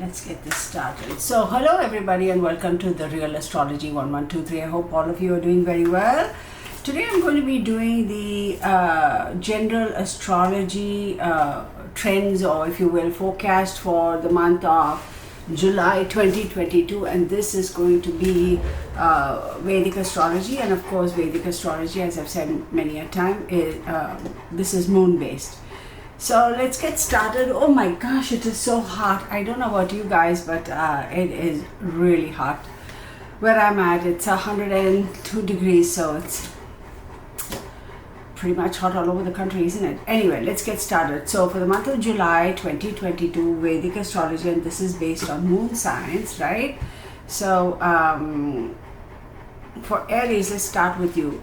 Let's get this started. So hello everybody and welcome to the Real Astrology 1123. I hope all of you are doing very well. Today I'm going to be doing the general astrology trends, or if you will, forecast for the month of July 2022, and this is going to be Vedic Astrology. And of course Vedic Astrology, as I've said many a time, this is moon based. So let's get started. Oh my gosh, it is so hot. I don't know about you guys, but it is really hot. Where I'm at, it's 102 degrees, so it's pretty much hot all over the country, isn't it? Anyway, let's get started. So for the month of July 2022, Vedic Astrology, and this is based on moon signs, right? So for Aries, let's start with you.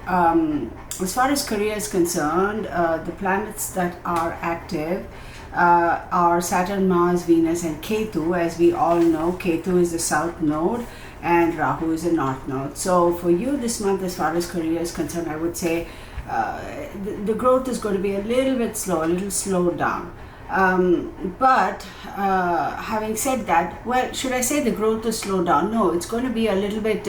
As far as career is concerned, the planets that are active are Saturn, Mars, Venus and Ketu. As we all know, Ketu is the south node and Rahu is the north node. So for you this month, as far as career is concerned, I would say the growth is going to be a little bit slow, a little slowed down. But having said that, well, should I say the growth is slowed down? No, it's going to be a little bit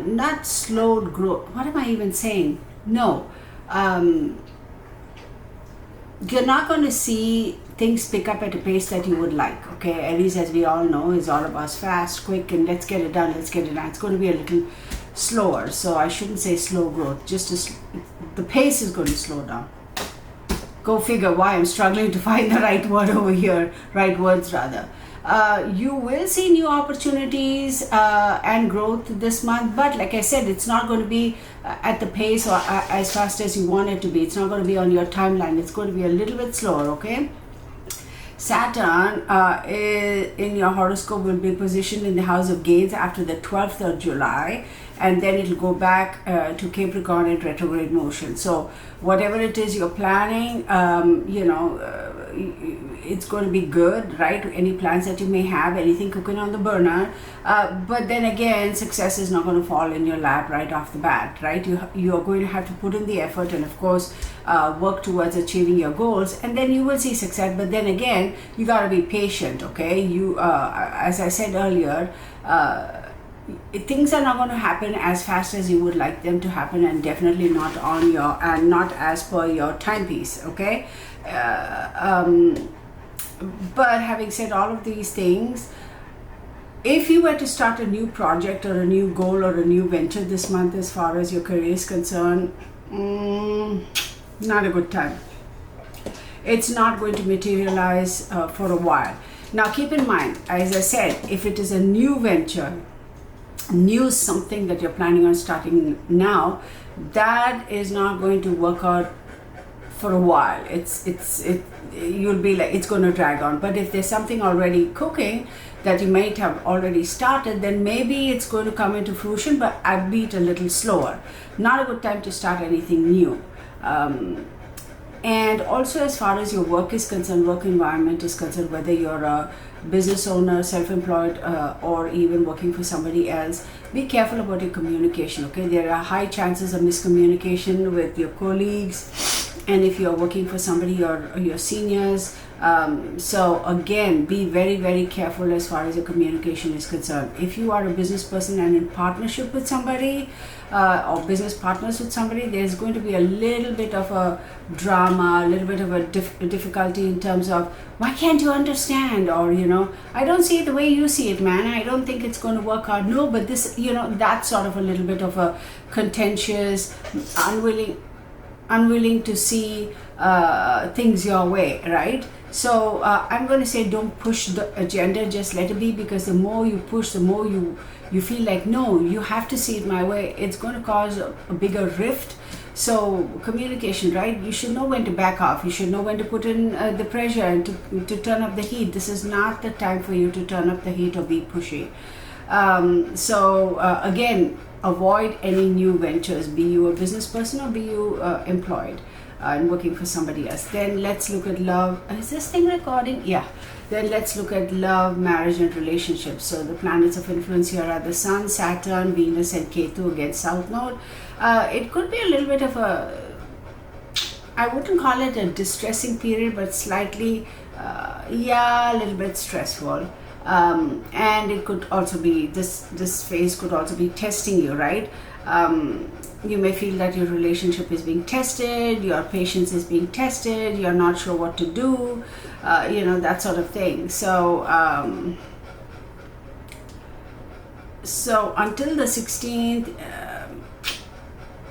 not slowed growth. What am I even saying? No, you're not going to see things pick up at a pace that you would like. Okay, Aries, as we all know, is all about fast, quick, and let's get it done. Let's get it done. It's going to be a little slower. So I shouldn't say slow growth. Just the pace is going to slow down. Go figure why I'm struggling to find the right word over here. Right words rather. You will see new opportunities and growth this month, but like I said, it's not going to be at the pace or as fast as you want it to be. It's not going to be on your timeline. It's going to be a little bit slower, okay? Saturn in your horoscope will be positioned in the house of gains after the 12th of July, and then it'll go back to Capricorn in retrograde motion. So whatever it is you're planning, it's going to be good, right? Any plans that you may have, anything cooking on the burner, but then again, success is not going to fall in your lap right off the bat, right? You are going to have to put in the effort and of course work towards achieving your goals, and then you will see success. But then again, you got to be patient, okay? You as I said earlier, things are not going to happen as fast as you would like them to happen, and definitely not on your and not as per your timepiece, okay? But having said all of these things, if you were to start a new project or a new goal or a new venture this month as far as your career is concerned, not a good time. It's not going to materialize for a while. Now keep in mind, as I said, if it is a new venture, new something that you're planning on starting now, that is not going to work out for a while. You'll be like, it's going to drag on. But if there's something already cooking that you might have already started, then maybe it's going to come into fruition, but albeit a little slower. Not a good time to start anything new. And also, as far as your work is concerned, work environment is concerned, whether you're a business owner, self-employed, or even working for somebody else, be careful about your communication, okay? There are high chances of miscommunication with your colleagues, and if you're working for somebody, your seniors. So again, be very, very careful as far as your communication is concerned. If you are a business person and in partnership with somebody, or business partners with somebody, there's going to be a little bit of a drama, a little bit of a difficulty in terms of, why can't you understand? Or, I don't see it the way you see it, man. I don't think it's going to work out. No, but this, that's sort of a little bit of a contentious, unwilling to see things your way, right? So I'm going to say, don't push the agenda, just let it be, because the more you push, the more you feel like, no, you have to see it my way. It's going to cause a bigger rift. So communication, right? You should know when to back off. You should know when to put in the pressure and to turn up the heat. This is not the time for you to turn up the heat or be pushy. Again, avoid any new ventures, be you a business person or be you employed and working for somebody else. Then let's look at love. Is this thing recording? Yeah. Then let's look at love, marriage and relationships. So the planets of influence here are the Sun, Saturn, Venus and Ketu, again South Node. It could be a little bit of a, I wouldn't call it a distressing period, but slightly yeah, a little bit stressful. And it could also be, this phase could also be testing you, right? You may feel that your relationship is being tested, your patience is being tested, you're not sure what to do, that sort of thing. So until the 16th,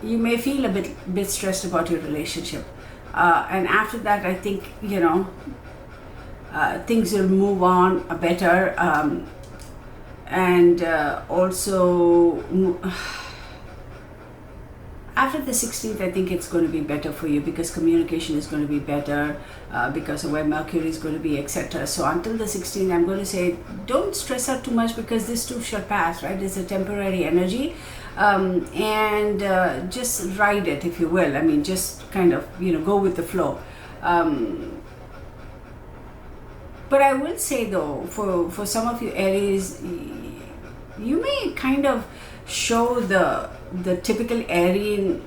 you may feel a bit stressed about your relationship, and after that, I think things will move on better, and also after the 16th, I think it's going to be better for you, because communication is going to be better, because of where Mercury is going to be, etc. So until the 16th, I'm going to say don't stress out too much, because this too shall pass, right? It's a temporary energy, and just ride it, if you will. I mean, just kind of go with the flow. But I will say though, for some of you Aries, you may kind of show the typical Aryan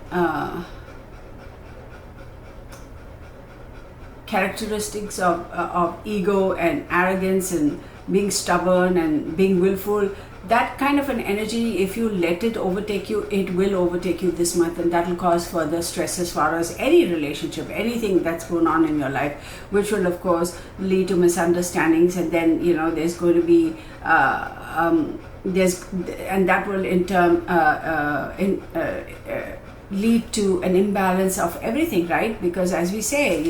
characteristics of ego and arrogance and being stubborn and being willful. That kind of an energy, if you let it overtake you, it will overtake you this month, and that will cause further stress as far as any relationship, anything that's going on in your life, which will of course lead to misunderstandings, and then there's going to be and that will in turn lead to an imbalance of everything, right? Because as we say,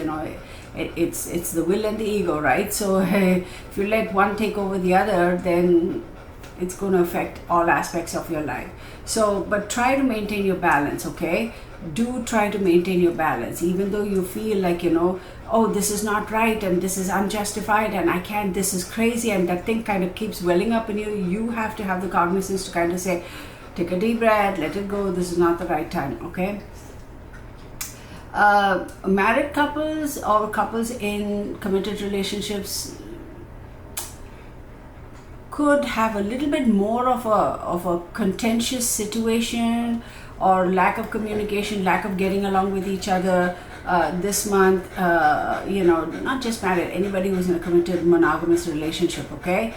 it's the will and the ego, right? So if you let one take over the other, then it's going to affect all aspects of your life. So, but try to maintain your balance, okay? Do try to maintain your balance, even though you feel like, oh, this is not right and this is unjustified and I can't, this is crazy, and that thing kind of keeps welling up in you. You have to have the cognizance to kind of say, take a deep breath, let it go, this is not the right time, okay? Married couples or couples in committed relationships could have a little bit more of a contentious situation, or lack of communication, lack of getting along with each other this month. Not just married, anybody who's in a committed monogamous relationship, okay?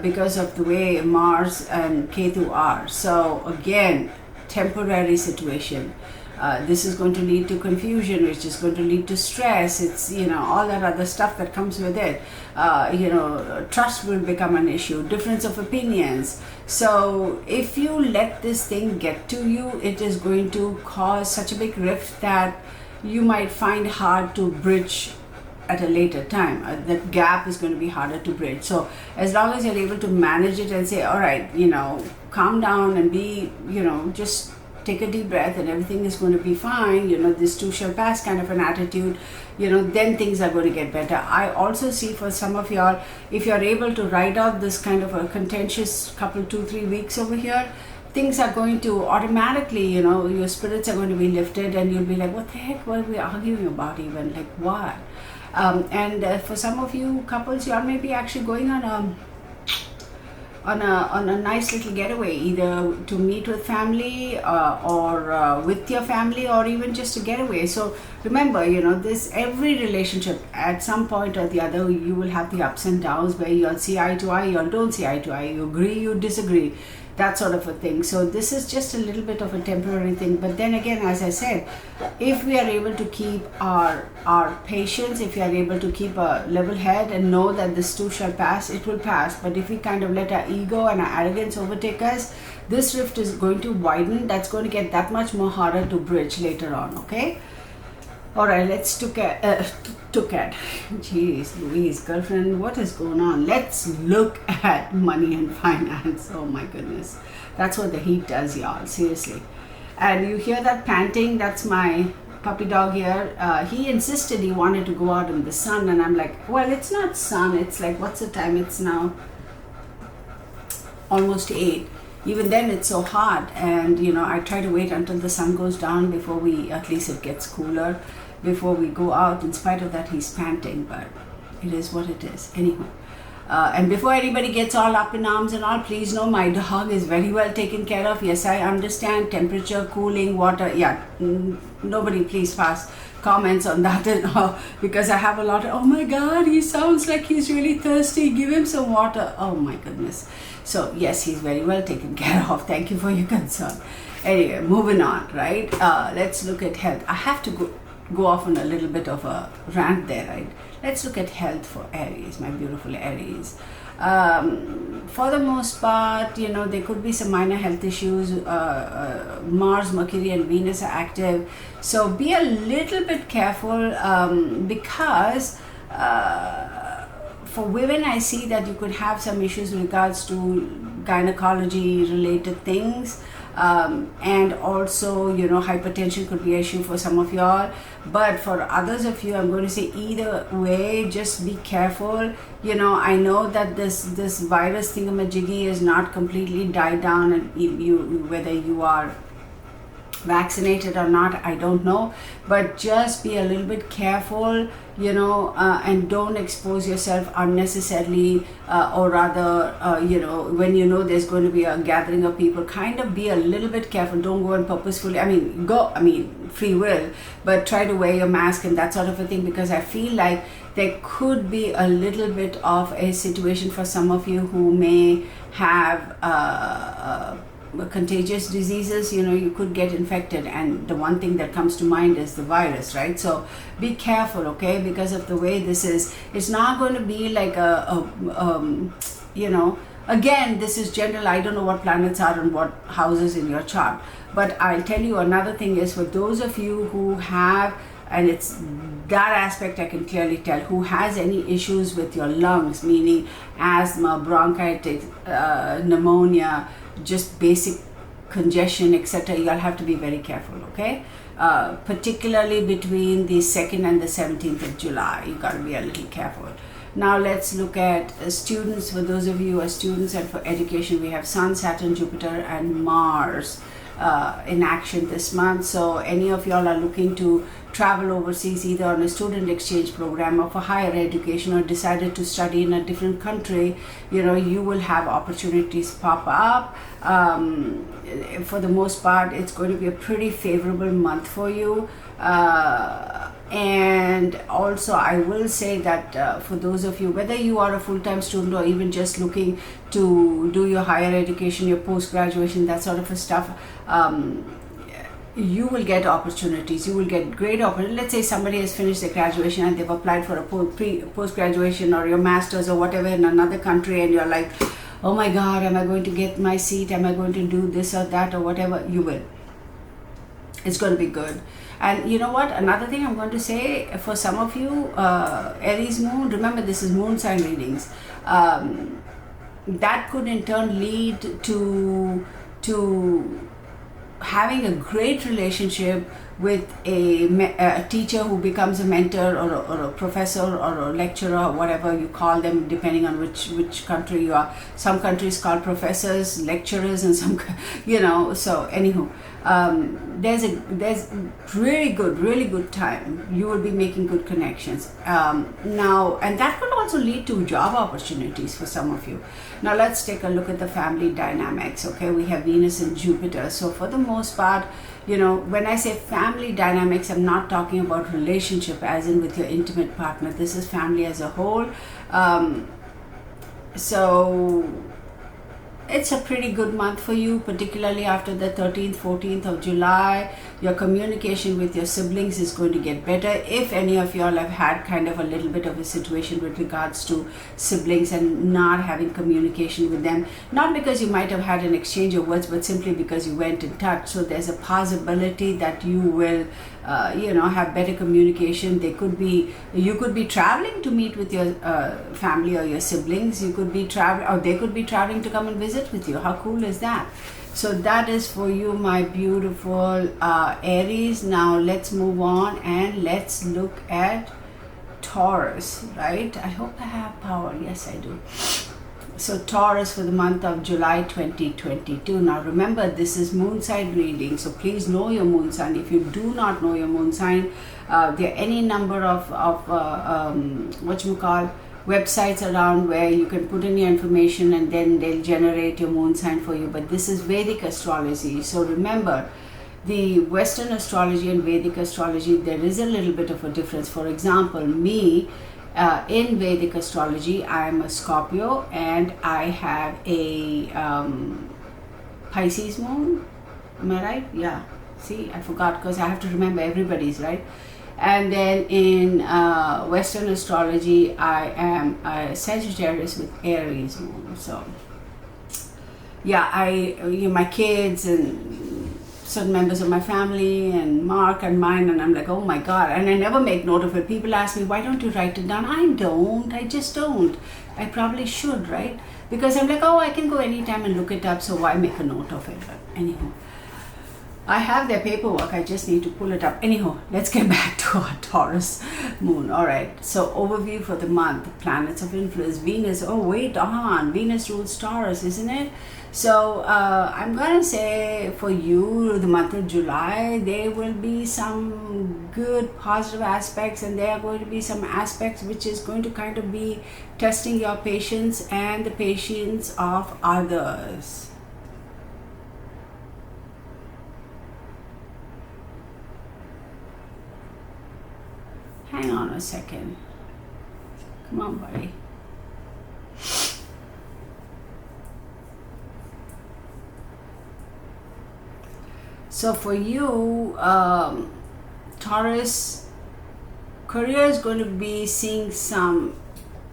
Because of the way Mars and Ketu are. So again, temporary situation. This is going to lead to confusion, which is going to lead to stress. It's, all that other stuff that comes with it. Trust will become an issue, difference of opinions. So if you let this thing get to you, it is going to cause such a big rift that you might find hard to bridge at a later time. That gap is going to be harder to bridge. So as long as you're able to manage it and say, all right, calm down and be, just take a deep breath and everything is going to be fine, this too shall pass kind of an attitude, then things are going to get better. I also see for some of y'all, if you're able to ride out this kind of a contentious couple, 2-3 weeks over here, things are going to automatically, your spirits are going to be lifted, and you'll be like, what the heck were we arguing about even? Like what? And for some of you couples, y'all may be actually going on a nice little getaway, either to meet with family or with your family, or even just to get away. So remember, every relationship at some point or the other, you will have the ups and downs where you'll see eye to eye, you'll don't see eye to eye, you agree, you disagree, that sort of a thing. So this is just a little bit of a temporary thing. But then again, as I said, if we are able to keep our patience, if we are able to keep a level head and know that this too shall pass, it will pass. But if we kind of let our ego and our arrogance overtake us, this rift is going to widen. That's going to get that much more harder to bridge later on, okay? All right, let's look at, jeez Louise, girlfriend, what is going on? Let's look at money and finance. Oh my goodness. That's what the heat does, y'all, seriously. And you hear that panting? That's my puppy dog here. He insisted he wanted to go out in the sun, and I'm like, well, it's not sun. It's like, what's the time? It's now almost 8. Even then it's so hot, and I try to wait until the sun goes down before at least it gets cooler, before we go out. In spite of that, he's panting, but it is what it is. Anyway, and before anybody gets all up in arms and all, please know my dog is very well taken care of. Yes, I understand temperature, cooling, water. Yeah, nobody please pass comments on that and all, because I have a lot of, oh my god, he sounds like he's really thirsty, give him some water. Oh my goodness. So yes, he's very well taken care of. Thank you for your concern. Anyway, moving on, right? Let's look at health. I have to go off on a little bit of a rant there, right? Let's look at health for Aries, my beautiful Aries. For the most part, you know, there could be some minor health issues. Mars, Mercury and Venus are active, so be a little bit careful, because for women I see that you could have some issues in regards to gynecology related things, and also, you know, hypertension could be an issue for some of y'all. But for others of you, I'm going to say either way, just be careful. You know, I know that this virus thingamajiggy is not completely died down, and you whether you are vaccinated or not, I don't know, but just be a little bit careful, you know, and don't expose yourself unnecessarily, or rather, you know, when you know there's going to be a gathering of people, kind of be a little bit careful. Don't go and purposefully, free will, but try to wear your mask and that sort of a thing, because I feel like there could be a little bit of a situation for some of you who may have contagious diseases. You know, you could get infected, and the one thing that comes to mind is the virus, right? So be careful, okay, because of the way this is. It's not going to be like you know, again, this is general. I don't know what planets are and what houses in your chart, but I'll tell you another thing is, for those of you who have, and it's that aspect I can clearly tell, who has any issues with your lungs, meaning asthma, bronchitis, pneumonia, just basic congestion, etc., you'll have to be very careful, okay? Particularly between the 2nd and the 17th of July, you got to be a little careful. Now let's look at students. For those of you who are students, and for education, we have Sun, Saturn, Jupiter and Mars in action this month. So any of y'all are looking to travel overseas, either on a student exchange program or for higher education, or decided to study in a different country, you know, you will have opportunities pop up. For the most part, it's going to be a pretty favorable month for you. And also I will say that for those of you, whether you are a full-time student or even just looking to do your higher education, your post-graduation, that sort of a stuff, you will get opportunities. You will get great opportunities. Let's say somebody has finished their graduation and they've applied for a post-graduation or your master's or whatever in another country, and you're like, oh my god, am I going to get my seat? Am I going to do this or that or whatever? You will. It's going to be good. And you know what, another thing I'm going to say, for some of you, Aries moon, remember this is moon sign readings, that could in turn lead to having a great relationship with a teacher who becomes a mentor, or a professor or a lecturer, or whatever you call them, depending on which country you are. Some countries call professors lecturers, and some, you know, so anywho, there's really good time. You will be making good connections now, and that could also lead to job opportunities for some of you. Now let's take a look at the family dynamics. Okay, we have Venus and Jupiter. So for the most part, you know, when I say family dynamics, I'm not talking about relationship as in with your intimate partner. This is family as a whole. So it's a pretty good month for you, particularly after the 13th, 14th of July. Your communication with your siblings is going to get better. If any of y'all have had kind of a little bit of a situation with regards to siblings and not having communication with them, not because you might have had an exchange of words, but simply because you went in touch. So there's a possibility that you will you know, have better communication. You could be traveling to meet with your family or your siblings. You could be traveling, or they could be traveling to come and visit with you. How cool is that? So that is for you, my beautiful Aries. Now let's move on and let's look at Taurus, right? I hope I have power. Yes, I do. So Taurus for the month of July 2022. Now remember, this is moon sign reading, so please know your moon sign. If you do not know your moon sign, there are any number of websites around where you can put in your information and then they'll generate your moon sign for you. But this is Vedic astrology, so remember, the Western astrology and Vedic astrology, there is a little bit of a difference. For example, me, in Vedic astrology, I am a Scorpio and I have a Pisces moon. Am I right? Yeah. See, I forgot because I have to remember everybody's, right? And then in Western astrology, I am a Sagittarius with Aries moon. So, yeah, my kids and certain members of my family and Mark and mine, and I'm like, oh my God. And I never make note of it. People ask me, why don't you write it down? I just don't. I probably should, right? Because I'm like, oh, I can go anytime and look it up, so why make a note of it? But anyhow, I have their paperwork, I just need to pull it up. Anyhow, let's get back to our Taurus moon. All right, so overview for the month. Planets of influence. Venus, Venus rules Taurus, isn't it? So I'm going to say for you, the month of July, there will be some good positive aspects, and there are going to be some aspects which is going to kind of be testing your patience and the patience of others. Hang on a second. Come on, buddy. So for you, Taurus, career is going to be seeing some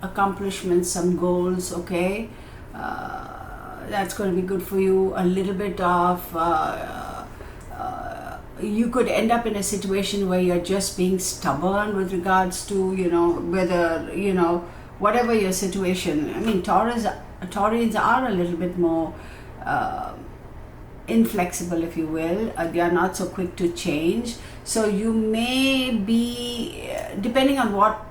accomplishments, some goals, okay? That's going to be good for you. A little bit of... you could end up in a situation where you're just being stubborn with regards to, whether, whatever your situation. I mean, Taurians are a little bit more inflexible, if you will. They are not so quick to change. So you may be, depending on what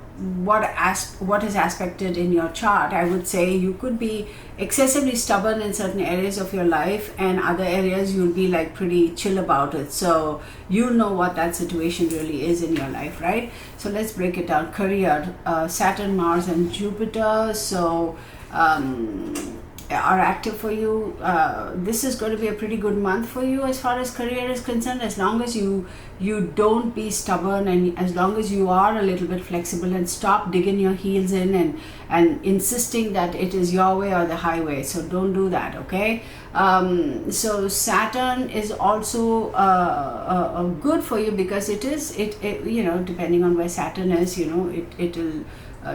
is aspected in your chart, I would say you could be excessively stubborn in certain areas of your life, and other areas you'll be like pretty chill about it. So you know what that situation really is in your life, right? So let's break it down. Career, Saturn, Mars and Jupiter, so are active for you. This is going to be a pretty good month for you as far as career is concerned, as long as you don't be stubborn, and as long as you are a little bit flexible and stop digging your heels in and insisting that it is your way or the highway. So don't do that, okay? So Saturn is also good for you, because it depending on where Saturn is, it'll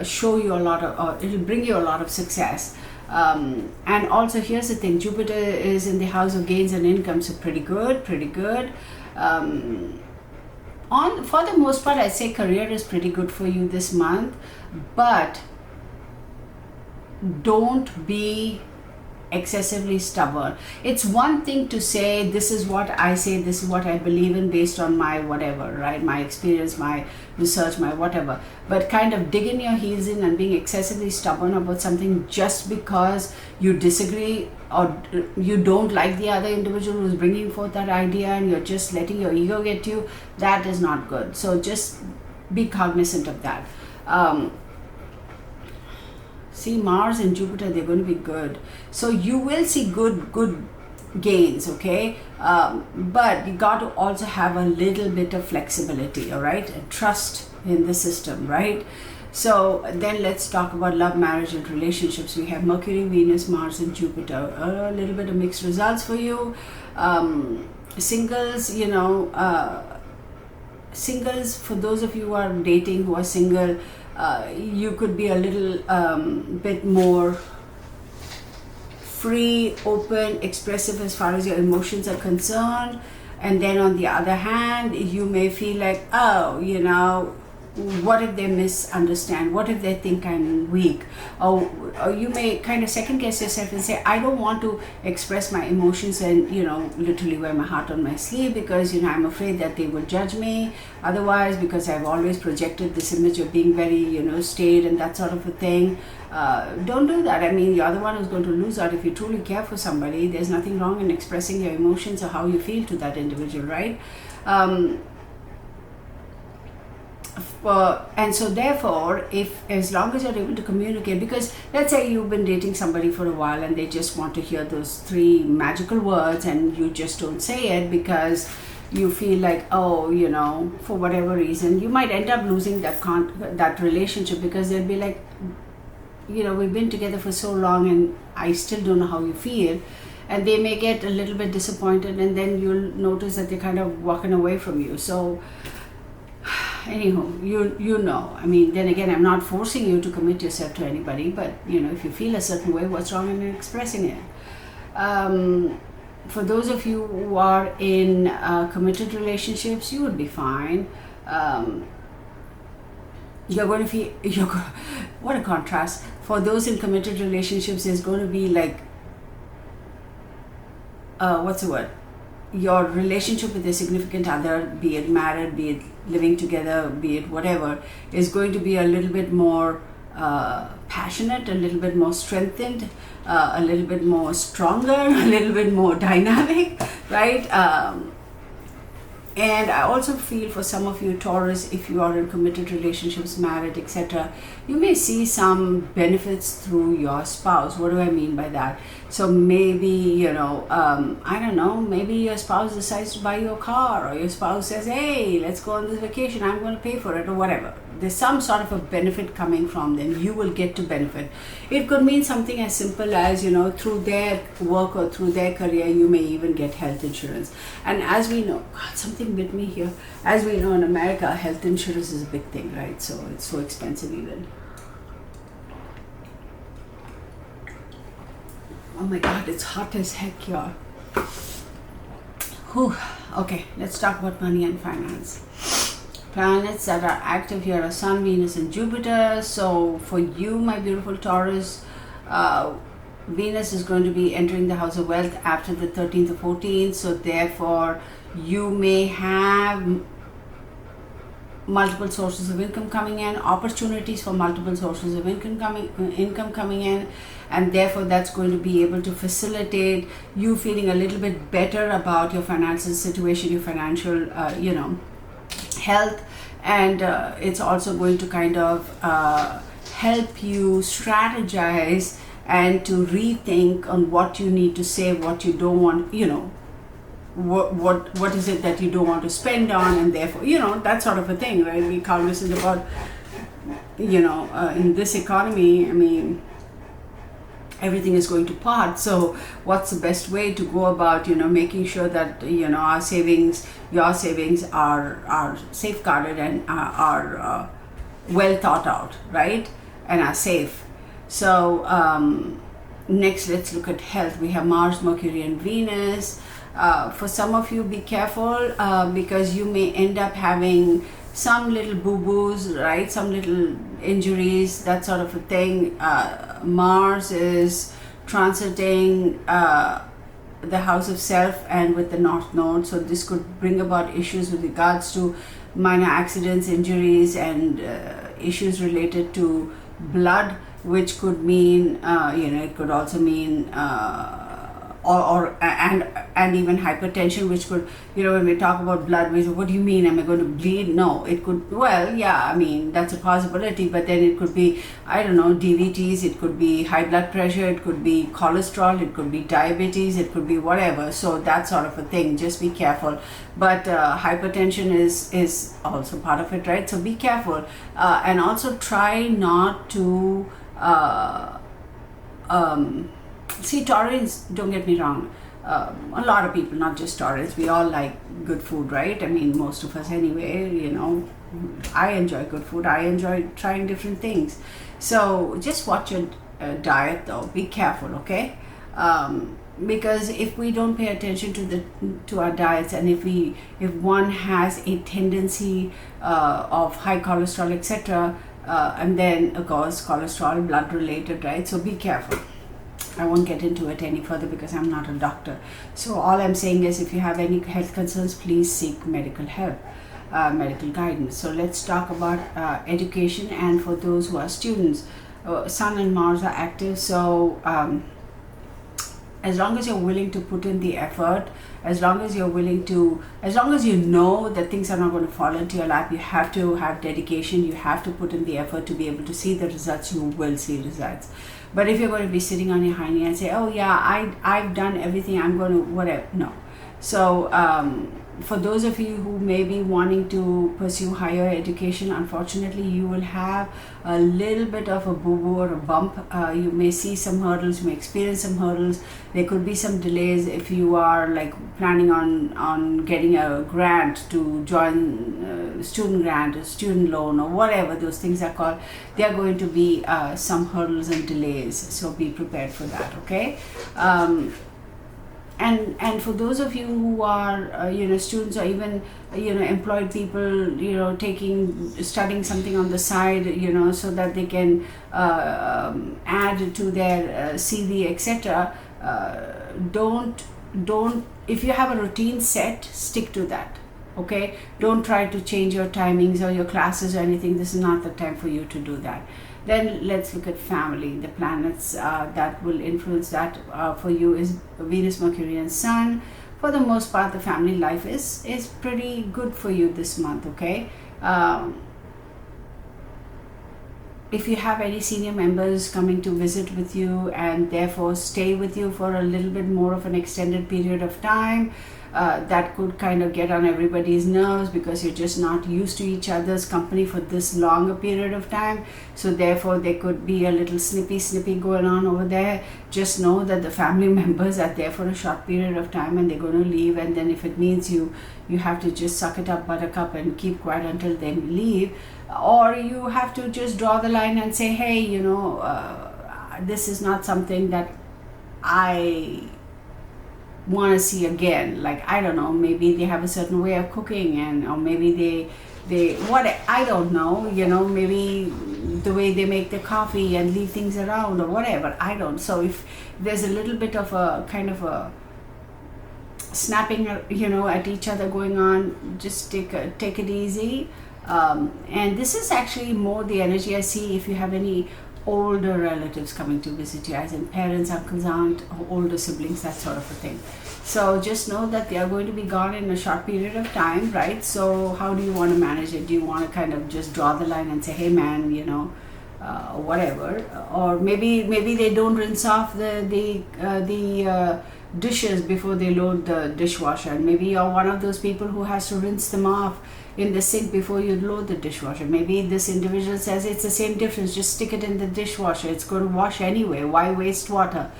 show you a lot of, it'll bring you a lot of success. And also here's the thing, Jupiter is in the house of gains and income, so pretty good. For the most part, I'd say career is pretty good for you this month, but don't be excessively stubborn. It's one thing to say, this is what I say, this is what I believe in based on my whatever, right? My experience, my research, my whatever. But kind of digging your heels in and being excessively stubborn about something just because you disagree or you don't like the other individual who's bringing forth that idea, and you're just letting your ego get you, that is not good. So just be cognizant of that. See, Mars and Jupiter, they're going to be good. So you will see good gains, okay? But you got to also have a little bit of flexibility, all right? And trust in the system, right? So then let's talk about love, marriage and relationships. We have Mercury, Venus, Mars and Jupiter. A little bit of mixed results for you. Singles, singles, for those of you who are dating, who are single, you could be a little bit more free, open, expressive as far as your emotions are concerned. And then on the other hand, you may feel like, what if they misunderstand? What if they think I'm weak? Or you may kind of second guess yourself and say, I don't want to express my emotions and, literally wear my heart on my sleeve, because, I'm afraid that they will judge me otherwise, because I've always projected this image of being very, staid and that sort of a thing. Don't do that. I mean, you're the one who's going to lose out. If you truly care for somebody, there's nothing wrong in expressing your emotions or how you feel to that individual, right? And so therefore, as long as you're able to communicate, because let's say you've been dating somebody for a while and they just want to hear those 3 magical words and you just don't say it because you feel like, oh, you know, for whatever reason, you might end up losing that relationship, because they'll be like, you know, we've been together for so long and I still don't know how you feel. And they may get a little bit disappointed, and then you'll notice that they're kind of walking away from you. So anywho, you know, I mean, then again, I'm not forcing you to commit yourself to anybody, but you know, if you feel a certain way, what's wrong in expressing it? For those of you who are in committed relationships, you would be fine. You're going to feel, what a contrast. For those in committed relationships, there's going to be like, what's the word? Your relationship with a significant other, be it married, be it living together, be it whatever, is going to be a little bit more passionate, a little bit more strengthened, a little bit more stronger, a little bit more dynamic, right? And I also feel for some of you Taurus, if you are in committed relationships, married, etc., you may see some benefits through your spouse. What do I mean by that? So maybe, you know, I don't know, maybe your spouse decides to buy you a car, or your spouse says, hey, let's go on this vacation, I'm going to pay for it, or whatever. There's some sort of a benefit coming from them. You will get to benefit. It could mean something as simple as, you know, through their work or through their career, you may even get health insurance. And as we know, God, something bit me here. As we know, in America, health insurance is a big thing, right? So it's so expensive even. Oh my God, it's hot as heck, y'all. Whew. Okay, let's talk about money and finance. Planets that are active here are Sun, Venus, and Jupiter. So for you, my beautiful Taurus, Venus is going to be entering the house of wealth after the 13th or 14th. So therefore, you may have multiple sources of income coming in, opportunities for multiple sources of income coming in, and therefore that's going to be able to facilitate you feeling a little bit better about your financial situation, your financial, you know, health. And it's also going to kind of help you strategize and to rethink on what you need to save, what you don't want, you know, what is it that you don't want to spend on, and therefore, you know, that sort of a thing, right? We cognizant about, you know, in this economy, I mean, everything is going to pot. So what's the best way to go about, you know, making sure that, you know, our savings, your savings are safeguarded and are well thought out, right? And are safe. So next, let's look at health. We have Mars, Mercury, and Venus. For some of you, be careful because you may end up having some little boo-boos, right? Some little injuries, that sort of a thing. Mars is transiting the house of self and with the North Node. So this could bring about issues with regards to minor accidents, injuries, and issues related to blood, which could mean, you know, it could also mean and even hypertension, which could, you know, when we talk about blood, we say, what do you mean, am I going to bleed? No, it could, well, yeah, I mean, that's a possibility, but then it could be, I don't know, DVTs, it could be high blood pressure, it could be cholesterol, it could be diabetes, it could be whatever. So that sort of a thing, just be careful. But hypertension is also part of it, right? So be careful, and also try not to see, Taurans, don't get me wrong, a lot of people, not just Taurans, we all like good food, right? I mean, most of us anyway, you know, I enjoy good food, I enjoy trying different things. So just watch your diet though, be careful, okay? Because if we don't pay attention to our diets, and if one has a tendency of high cholesterol, etc., and then of course cholesterol, blood related, right? So be careful. I won't get into it any further because I'm not a doctor. So all I'm saying is, if you have any health concerns, please seek medical help, medical guidance. So let's talk about education. And for those who are students, Sun and Mars are active. So as long as you're willing to put in the effort, as long as you're willing to, as long as you know that things are not going to fall into your lap, you have to have dedication, you have to put in the effort to be able to see the results. You will see results. But if you're going to be sitting on your hiney and say, oh yeah, I've done everything, I'm going to whatever, no. So for those of you who may be wanting to pursue higher education, unfortunately you will have a little bit of a boo-boo or a bump. You may see some hurdles, you may experience some hurdles. There could be some delays if you are like planning on getting a grant to join student grant or student loan or whatever those things are called. There are going to be some hurdles and delays, so be prepared for that, okay? And for those of you who are students or even employed people, studying something on the side, so that they can add to their CV, etc. Don't if you have a routine set, stick to that, okay? Don't try to change your timings or your classes or anything. This is not the time for you to do that. Then let's look at family. The planets that will influence that for you is Venus, Mercury and Sun. For the most part, the family life is pretty good for you this month, okay? If you have any senior members coming to visit with you and therefore stay with you for a little bit more of an extended period of time, that could kind of get on everybody's nerves because you're just not used to each other's company for this long a period of time. So therefore there could be a little snippy going on over there. Just know that the family members are there for a short period of time and they're going to leave, and then if it means you have to just suck it up, buttercup, and keep quiet until they leave, or you have to just draw the line and say, hey, this is not something that I want to see again. Like, I don't know, maybe they have a certain way of cooking, or maybe they what, I don't know, maybe the way they make the coffee and leave things around or whatever, I don't. So if there's a little bit of a kind of a snapping at each other going on, just take it easy. And this is actually more the energy I see if you have any older relatives coming to visit you, as in parents, uncles, aunt, older siblings, that sort of a thing. So just know that they are going to be gone in a short period of time, right? So how do you want to manage it? Do you want to kind of just draw the line and say, hey man, whatever, or maybe they don't rinse off the dishes before they load the dishwasher, and maybe you're one of those people who has to rinse them off in the sink before you load the dishwasher. Maybe this individual says it's the same difference, just stick it in the dishwasher, it's going to wash anyway, why waste water?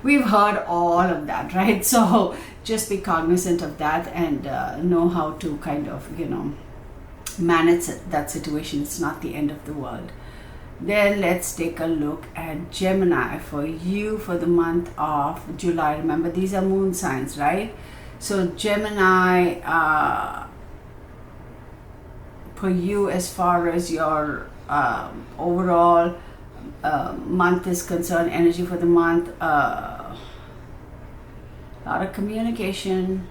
We've heard all of that, right? So just be cognizant of that and know how to kind of manage that situation. It's not the end of the world. Then let's take a look at Gemini for you for the month of July. Remember, these are moon signs, right? So Gemini, for you, as far as your overall month is concerned, energy for the month, a lot of communication.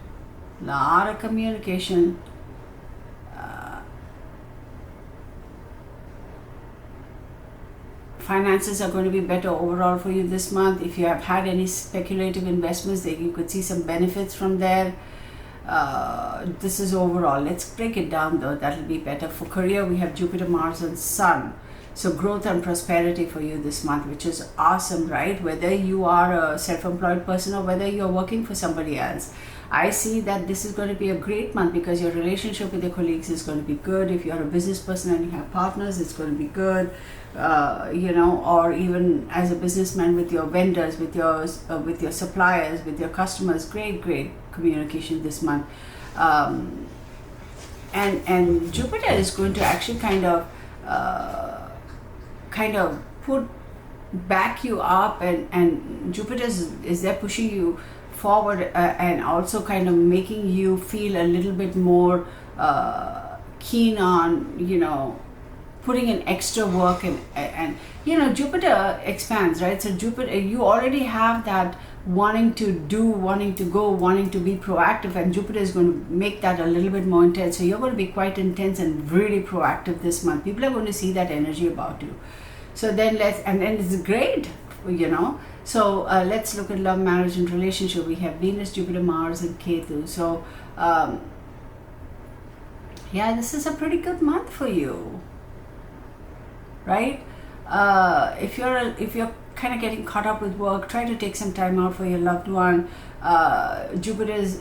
Finances are going to be better overall for you this month. If you have had any speculative investments, you could see some benefits from there. This is overall. Let's break it down though, that'll be better. For career, we have Jupiter, Mars and Sun. So growth and prosperity for you this month, which is awesome, right? Whether you are a self-employed person or whether you're working for somebody else, I see that this is going to be a great month because your relationship with your colleagues is going to be good. If you're a business person and you have partners, it's going to be good. Or even as a businessman with your vendors, with your suppliers, with your customers, great communication this month. And Jupiter is going to actually kind of back you up, and Jupiter is there pushing you forward and also kind of making you feel a little bit more keen on putting in extra work, and Jupiter expands, right? So Jupiter, you already have that wanting to do, wanting to go, wanting to be proactive, and Jupiter is going to make that a little bit more intense. So you're going to be quite intense and really proactive this month. People are going to see that energy about you. So then then it's great, So let's look at love, marriage and relationship. We have Venus, Jupiter, Mars and Ketu. So yeah, this is a pretty good month for you, right? If you're kind of getting caught up with work, try to take some time out for your loved one. Jupiter is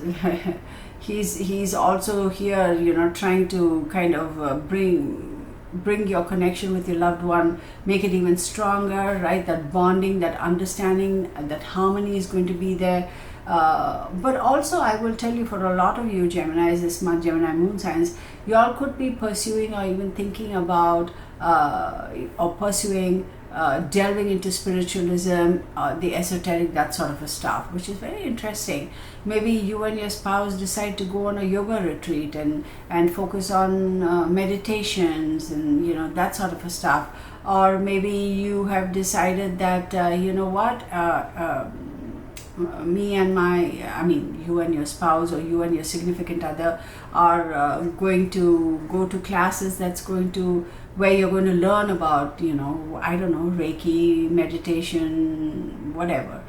he's also here, you know, trying to kind of bring your connection with your loved one, make it even stronger, right? That bonding, that understanding, that harmony is going to be there. But also, I will tell you, for a lot of you Geminis this month, Gemini moon signs, you all could be pursuing or even thinking about or pursuing delving into spiritualism, the esoteric, that sort of a stuff, which is very interesting. Maybe you and your spouse decide to go on a yoga retreat and focus on meditations and, you know, that sort of a stuff. Or maybe you have decided that, you know what, you and your spouse or you and your significant other are going to go to classes that's going to, where you're going to learn about, you know, I don't know, Reiki, meditation, whatever.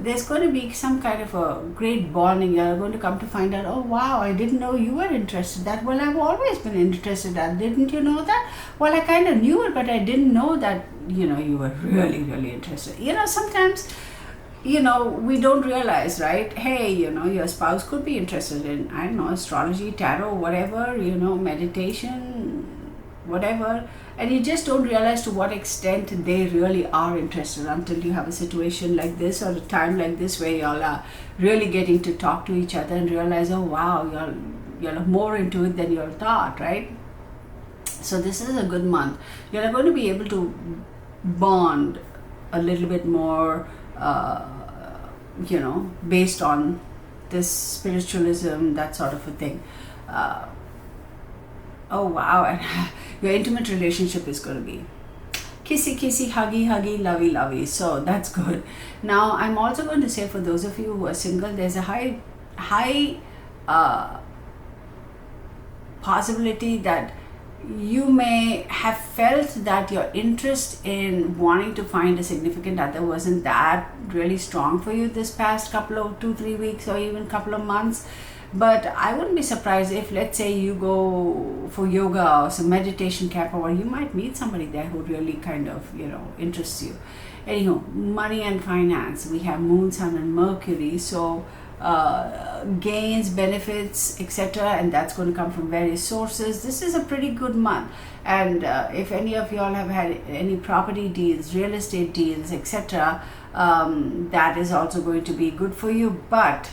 There's going to be some kind of a great bonding. You're going to come to find out, oh wow, I didn't know you were interested in that. Well, I've always been interested in that. Didn't you know that? Well, I kind of knew it, but I didn't know that, you know, you were really, really interested. You know, sometimes, you know, we don't realize, right? Hey, you know, your spouse could be interested in, I don't know, astrology, tarot, whatever, you know, meditation, whatever, and you just don't realize to what extent they really are interested until you have a situation like this or a time like this where y'all are really getting to talk to each other and realize, oh wow, you're more into it than you thought, right? So this is a good month. You're going to be able to bond a little bit more, you know, based on this spiritualism, that sort of a thing. Oh wow, and your intimate relationship is going to be kissy kissy, huggy huggy, lovey lovey, so that's good. Now I'm also going to say, for those of you who are single, there's a high possibility that you may have felt that your interest in wanting to find a significant other wasn't that really strong for you this past couple of 2-3 weeks or even couple of months. But I wouldn't be surprised if, let's say, you go for yoga or some meditation camp, or you might meet somebody there who really kind of, you know, interests you. Anyhow, money and finance, we have Moon, Sun and Mercury, so gains, benefits, etc., and that's going to come from various sources. This is a pretty good month, and if any of y'all have had any property deals, real estate deals, etc., that is also going to be good for you. But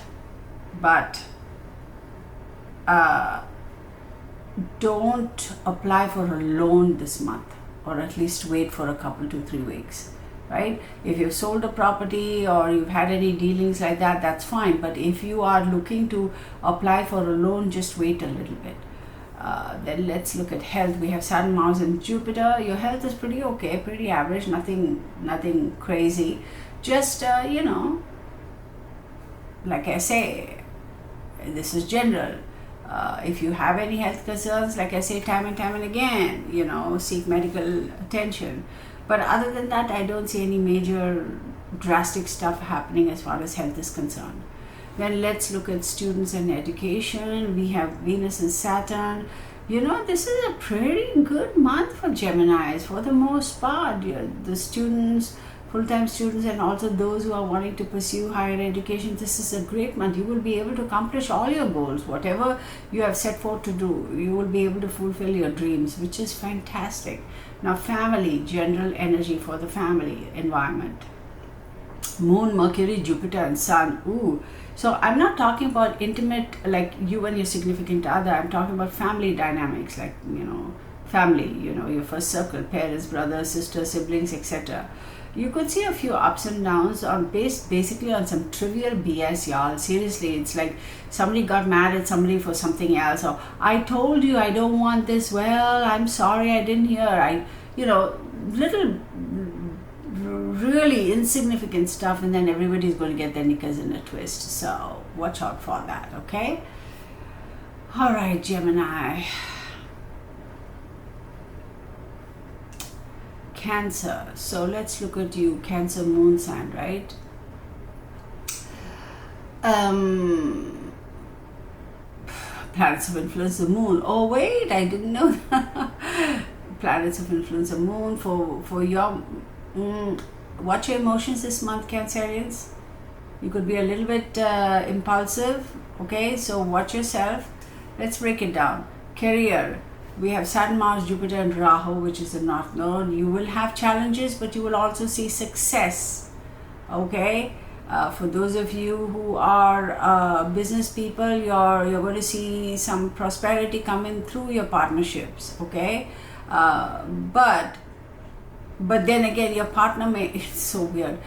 don't apply for a loan this month, or at least wait for a couple 2-3 weeks, right? If you've sold a property or you've had any dealings like that, that's fine. But if you are looking to apply for a loan, just wait a little bit. Then let's look at health. We have Saturn, Mars and Jupiter. Your health is pretty okay, pretty average, nothing crazy. Just you know, like I say, this is general. If you have any health concerns, like I say time and time and again, you know, seek medical attention. But other than that, I don't see any major drastic stuff happening as far as health is concerned. Then let's look at students and education. We have Venus and Saturn. You know, this is a pretty good month for Geminis for the most part. The students, full-time students, and also those who are wanting to pursue higher education, this is a great month. You will be able to accomplish all your goals. Whatever you have set forth to do, you will be able to fulfill your dreams, which is fantastic. Now, family, general energy for the family environment. Moon, Mercury, Jupiter and Sun. Ooh. So I'm not talking about intimate, like you and your significant other. I'm talking about family dynamics, like, you know, family, you know, your first circle, parents, brothers, sisters, siblings, etc. You could see a few ups and downs on basically on some trivial BS, y'all. Seriously, it's like somebody got mad at somebody for something else, or I told you I don't want this. Well, I'm sorry, I didn't hear. You know, little really insignificant stuff, and then everybody's going to get their knickers in a twist. So watch out for that, okay? All right, Gemini. Cancer. So let's look at you, Cancer moon sign, right? Planets of influence the moon. Oh wait, I didn't know that. Planets of influence the moon for your what's your emotions this month, Cancerians? You could be a little bit impulsive, okay? So watch yourself. Let's break it down. Career. We have Saturn, Mars, Jupiter and Rahu, which is the North Node. You will have challenges, but you will also see success, okay? For those of you who are business people, you're going to see some prosperity coming through your partnerships, okay? But then again, your partner may, it's so weird,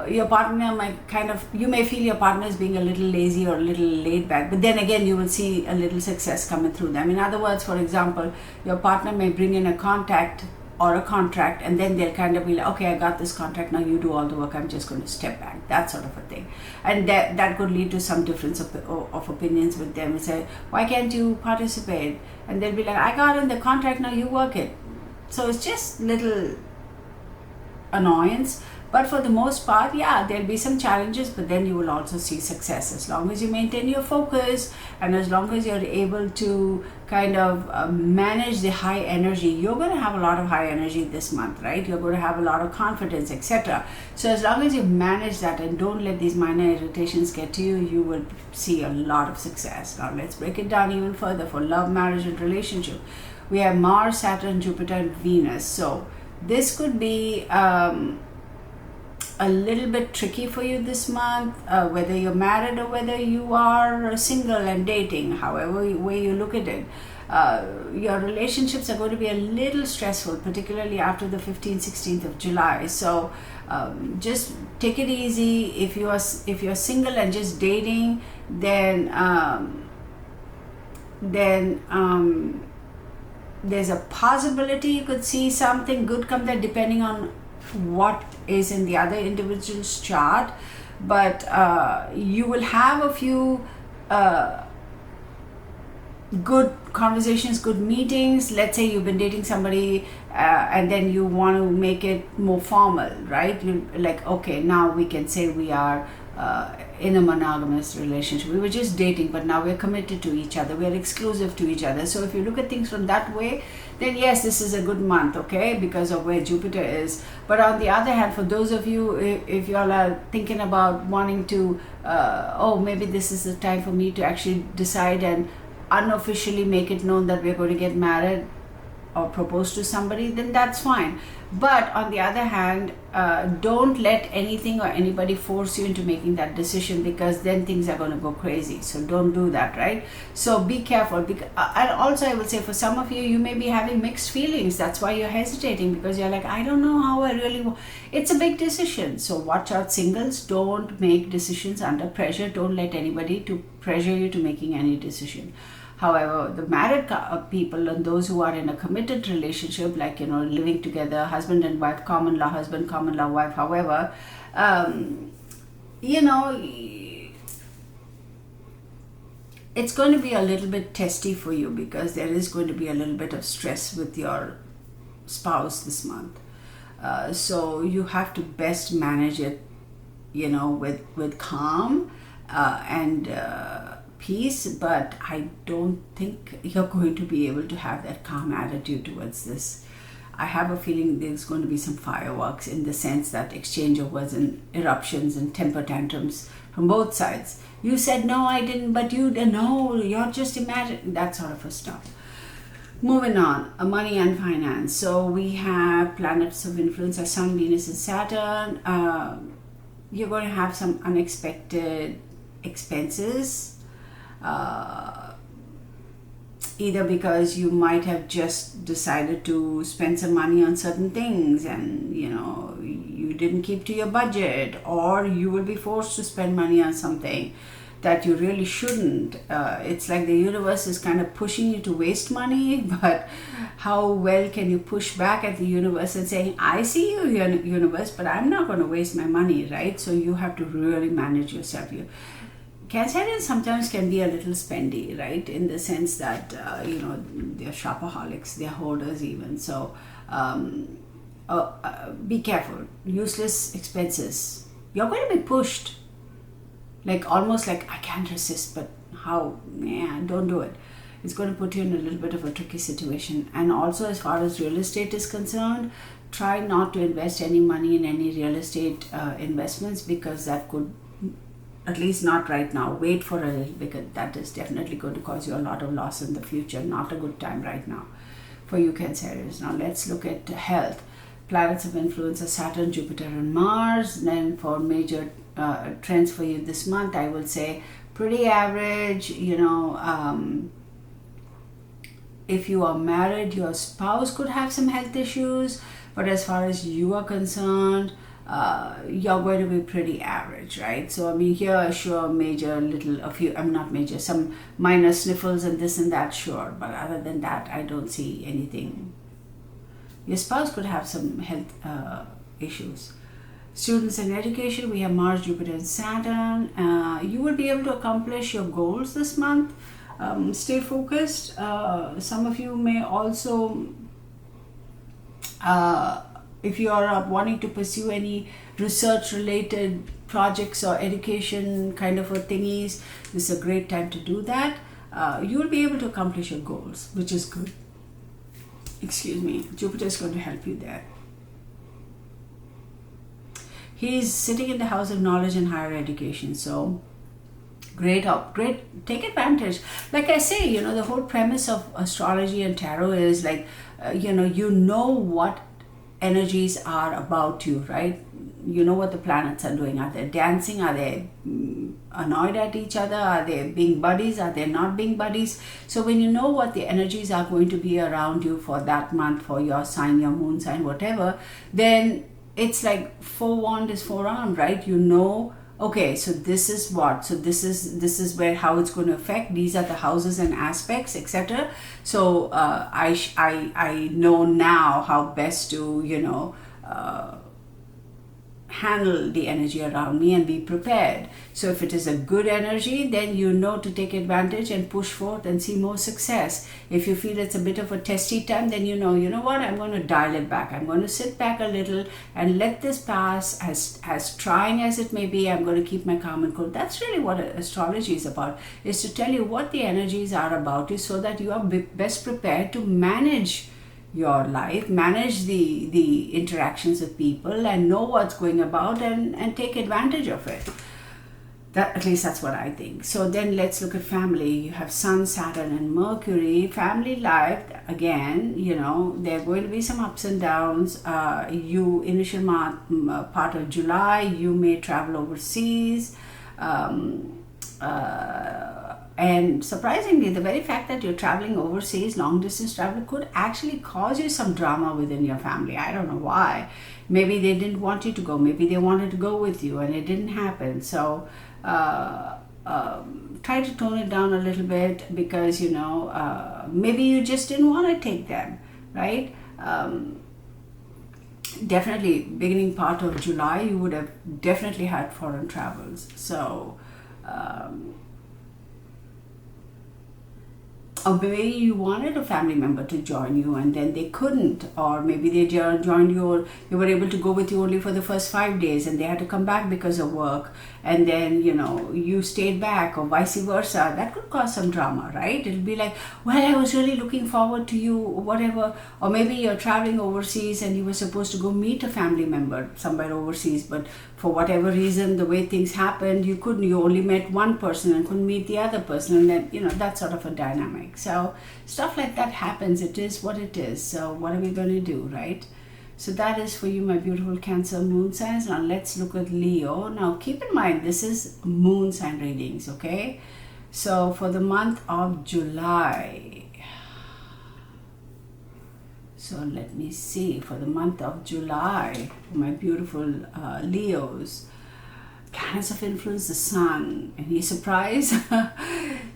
your partner might kind of, you may feel your partner is being a little lazy or a little laid back, but then again you will see a little success coming through them. In other words, for example, your partner may bring in a contact or a contract, and then they'll kind of be like, okay, I got this contract, now you do all the work, I'm just going to step back, that sort of a thing. And that could lead to some difference of opinions with them and say, why can't you participate? And they'll be like, I got in the contract, now you work it. So it's just little annoyance, but for the most part, yeah, there'll be some challenges, but then you will also see success as long as you maintain your focus, and as long as you're able to kind of manage the high energy. You're going to have a lot of high energy this month, right? You're going to have a lot of confidence, etc. So as long as you manage that and don't let these minor irritations get to you, you will see a lot of success. Now let's break it down even further. For love, marriage and relationship, we have Mars, Saturn, Jupiter and Venus. So this could be a little bit tricky for you this month, whether you're married or whether you are single and dating, however way you look at it. Your relationships are going to be a little stressful, particularly after the 15th, 16th of July. So just take it easy. If you're single and just dating, then there's a possibility you could see something good come there, depending on what is in the other individual's chart. But you will have a few good conversations, good meetings. Let's say you've been dating somebody and then you want to make it more formal, right? You like, okay, now we can say we are in a monogamous relationship. We were just dating, but now we're committed to each other, we're exclusive to each other. So if you look at things from that way, then yes, this is a good month, okay, because of where Jupiter is. But on the other hand, for those of you, if you all are thinking about wanting to oh, maybe this is the time for me to actually decide and unofficially make it known that we're going to get married or propose to somebody, then that's fine. But on the other hand, don't let anything or anybody force you into making that decision, because then things are going to go crazy. So don't do that, right? So be careful. And also I will say, for some of you, you may be having mixed feelings. That's why you're hesitating, because you're like, I don't know how I really want. It's a big decision. So watch out, singles. Don't make decisions under pressure. Don't let anybody to pressure you to making any decision. However, the married people and those who are in a committed relationship, like, you know, living together, husband and wife, common law husband, common law wife, however, you know, it's going to be a little bit testy for you, because there is going to be a little bit of stress with your spouse this month. So you have to best manage it, you know, with calm and peace, but I don't think you're going to be able to have that calm attitude towards this. I have a feeling there's going to be some fireworks, in the sense that exchange of words and eruptions and temper tantrums from both sides. You said no, I didn't, but you no, you're just imagining, that sort of a stuff. Moving on, money and finance. So we have planets of influence, our Sun, Venus and Saturn. You're going to have some unexpected expenses. Either because you might have just decided to spend some money on certain things and, you know, you didn't keep to your budget, or you will be forced to spend money on something that you really shouldn't. It's like the universe is kind of pushing you to waste money, but how well can you push back at the universe and saying, I see you, universe, but I'm not going to waste my money, right? So you have to really manage yourself. Cancerians sometimes can be a little spendy, right? In the sense that, you know, they're shopaholics, they're hoarders even. So be careful. Useless expenses. You're going to be pushed. Like, almost like, I can't resist, but how? Yeah, don't do it. It's going to put you in a little bit of a tricky situation. And also, as far as real estate is concerned, try not to invest any money in any real estate investments, because that could at least not right now. Wait for a little, because that is definitely going to cause you a lot of loss in the future. Not a good time right now for you Cancerians. Now let's look at health. Planets of influence are Saturn, Jupiter and Mars. Then for major trends for you this month, I will say pretty average. If you are married, your spouse could have some health issues, but as far as you are concerned, you're going to be pretty average, right? So I mean, here sure major little a few, I'm not major, some minor sniffles and this and that, sure, but other than that I don't see anything. Your spouse could have some health issues. Students in education, we have Mars, Jupiter and Saturn. You will be able to accomplish your goals this month. Stay focused. Some of you may also if you are wanting to pursue any research related projects or education kind of a thingies, this is a great time to do that. You will be able to accomplish your goals, which is good. Excuse me, Jupiter is going to help you there. He's sitting in the house of knowledge and higher education, so great, take advantage. Like I say, the whole premise of astrology and tarot is like, you know what energies are about you, right? You know what the planets are doing. Are they dancing? Are they annoyed at each other? Are they being buddies? Are they not being buddies? So when you know what the energies are going to be around you for that month, for your sign, your moon sign, whatever, then it's like forewarned is forearmed, right? You know, okay, so this is what, so this is where, how it's going to affect. These are the houses and aspects, etc. So I know now how best to handle the energy around me and be prepared. So if it is a good energy, then you know to take advantage and push forth and see more success. If you feel it's a bit of a testy time, then you know what, I'm going to dial it back. I'm going to sit back a little and let this pass. As trying as it may be, I'm going to keep my calm and cool. That's really what astrology is about, is to tell you what the energies are about you, so that you are best prepared to manage your life, manage the interactions with people, and know what's going about and take advantage of it. That, at least that's what I think. So then let's look at family. You have Sun, Saturn and Mercury. Family life, again, there are going to be some ups and downs. Initial part of July, you may travel overseas. And surprisingly, the very fact that you're traveling overseas, long distance travel, could actually cause you some drama within your family. I don't know why. Maybe they didn't want you to go. Maybe they wanted to go with you and it didn't happen. So try to tone it down a little bit, because maybe you just didn't want to take them, right? Definitely beginning part of July, you would have definitely had foreign travels. So or maybe you wanted a family member to join you and then they couldn't, or maybe they joined you, or you were able to go with you only for the first 5 days and they had to come back because of work, and then you stayed back, or vice versa. That could cause some drama, right? It'll be like, well, I was really looking forward to you, whatever. Or maybe you're traveling overseas and you were supposed to go meet a family member somewhere overseas, but for whatever reason, the way things happened, you only met one person and couldn't meet the other person, and then that's sort of a dynamic. So stuff like that happens. It is what it is. So what are we going to do, right? So that is for you, my beautiful Cancer moon signs. Now let's look at Leo. Now keep in mind, this is moon sign readings, okay? So for the month of July, so let me see, for the month of July, my beautiful Leos, planets of influence, the Sun, any surprise?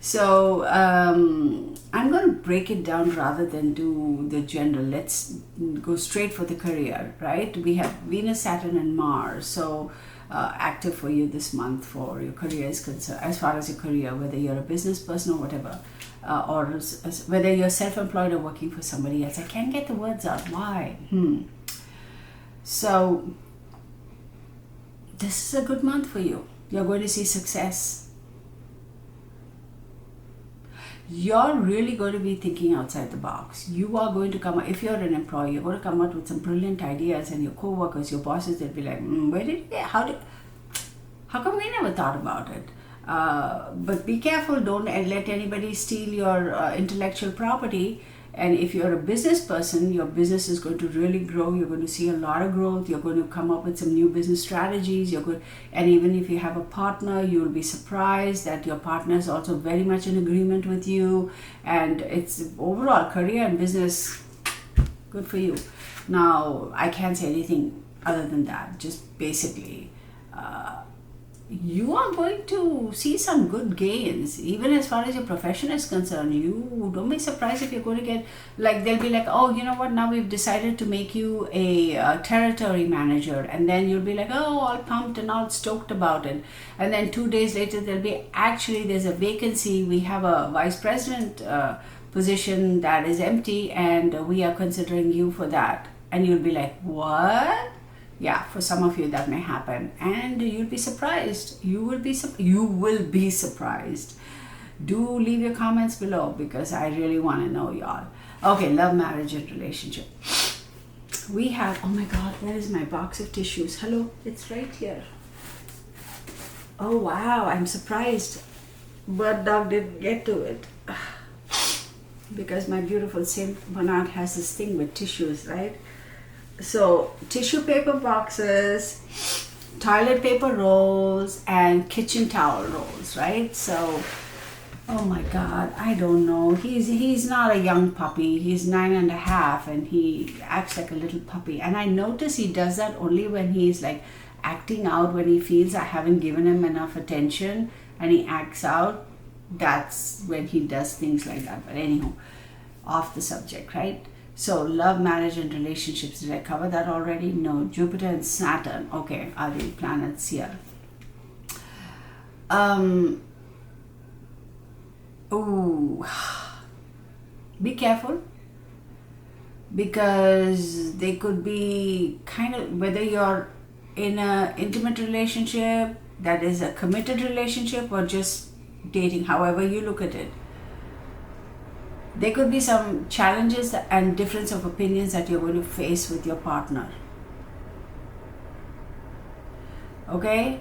So I'm going to break it down rather than do the general. Let's go straight for the career, right? We have Venus, Saturn and Mars. So active for you this month for your career is concerned, as far as your career, whether you're a business person or whatever, or whether you're self-employed or working for somebody else. I can't get the words out. Why? So this is a good month for you. You're going to see success. You're really going to be thinking outside the box. You are going to come out, if you're an employee, you're going to come out with some brilliant ideas, and your co-workers, your bosses, they'll be like, where did you get, how did, How come we never thought about it? But be careful, don't let anybody steal your intellectual property. And if you're a business person, your business is going to really grow. You're going to see a lot of growth. You're going to come up with some new business strategies. And even if you have a partner, you'll be surprised that your partner is also very much in agreement with you. And it's overall career and business, good for you. Now, I can't say anything other than that. Just basically, you are going to see some good gains, even as far as your profession is concerned. You don't be surprised if you're going to get, like, they'll be like, oh, you know what, now we've decided to make you a territory manager, and then you'll be like, oh, all pumped and all stoked about it, and then 2 days later they'll be, actually there's a vacancy, we have a vice president position that is empty, and we are considering you for that. And you'll be like, what? Yeah, for some of you that may happen, and you'll be surprised. You will be surprised. Do leave your comments below, because I really want to know, y'all. Okay, love, marriage, and relationship. We have, oh my God, where is my box of tissues? Hello, it's right here. Oh wow, I'm surprised. Bird dog didn't get to it. Because my beautiful Saint Bernard has this thing with tissues, right? So, tissue paper boxes, toilet paper rolls, and kitchen towel rolls, right? So, oh my God, I don't know. He's not a young puppy. He's 9.5, and he acts like a little puppy. And I notice he does that only when he's like acting out, when he feels I haven't given him enough attention, and he acts out. That's when he does things like that. But anyhow, off the subject, right? So, love, marriage, and relationships. Did I cover that already? No. Jupiter and Saturn. Okay, are the planets here. Ooh. Be careful. Because they could be kind of, whether you're in an intimate relationship, that is a committed relationship, or just dating, however you look at it. There could be some challenges and difference of opinions that you're going to face with your partner. Okay?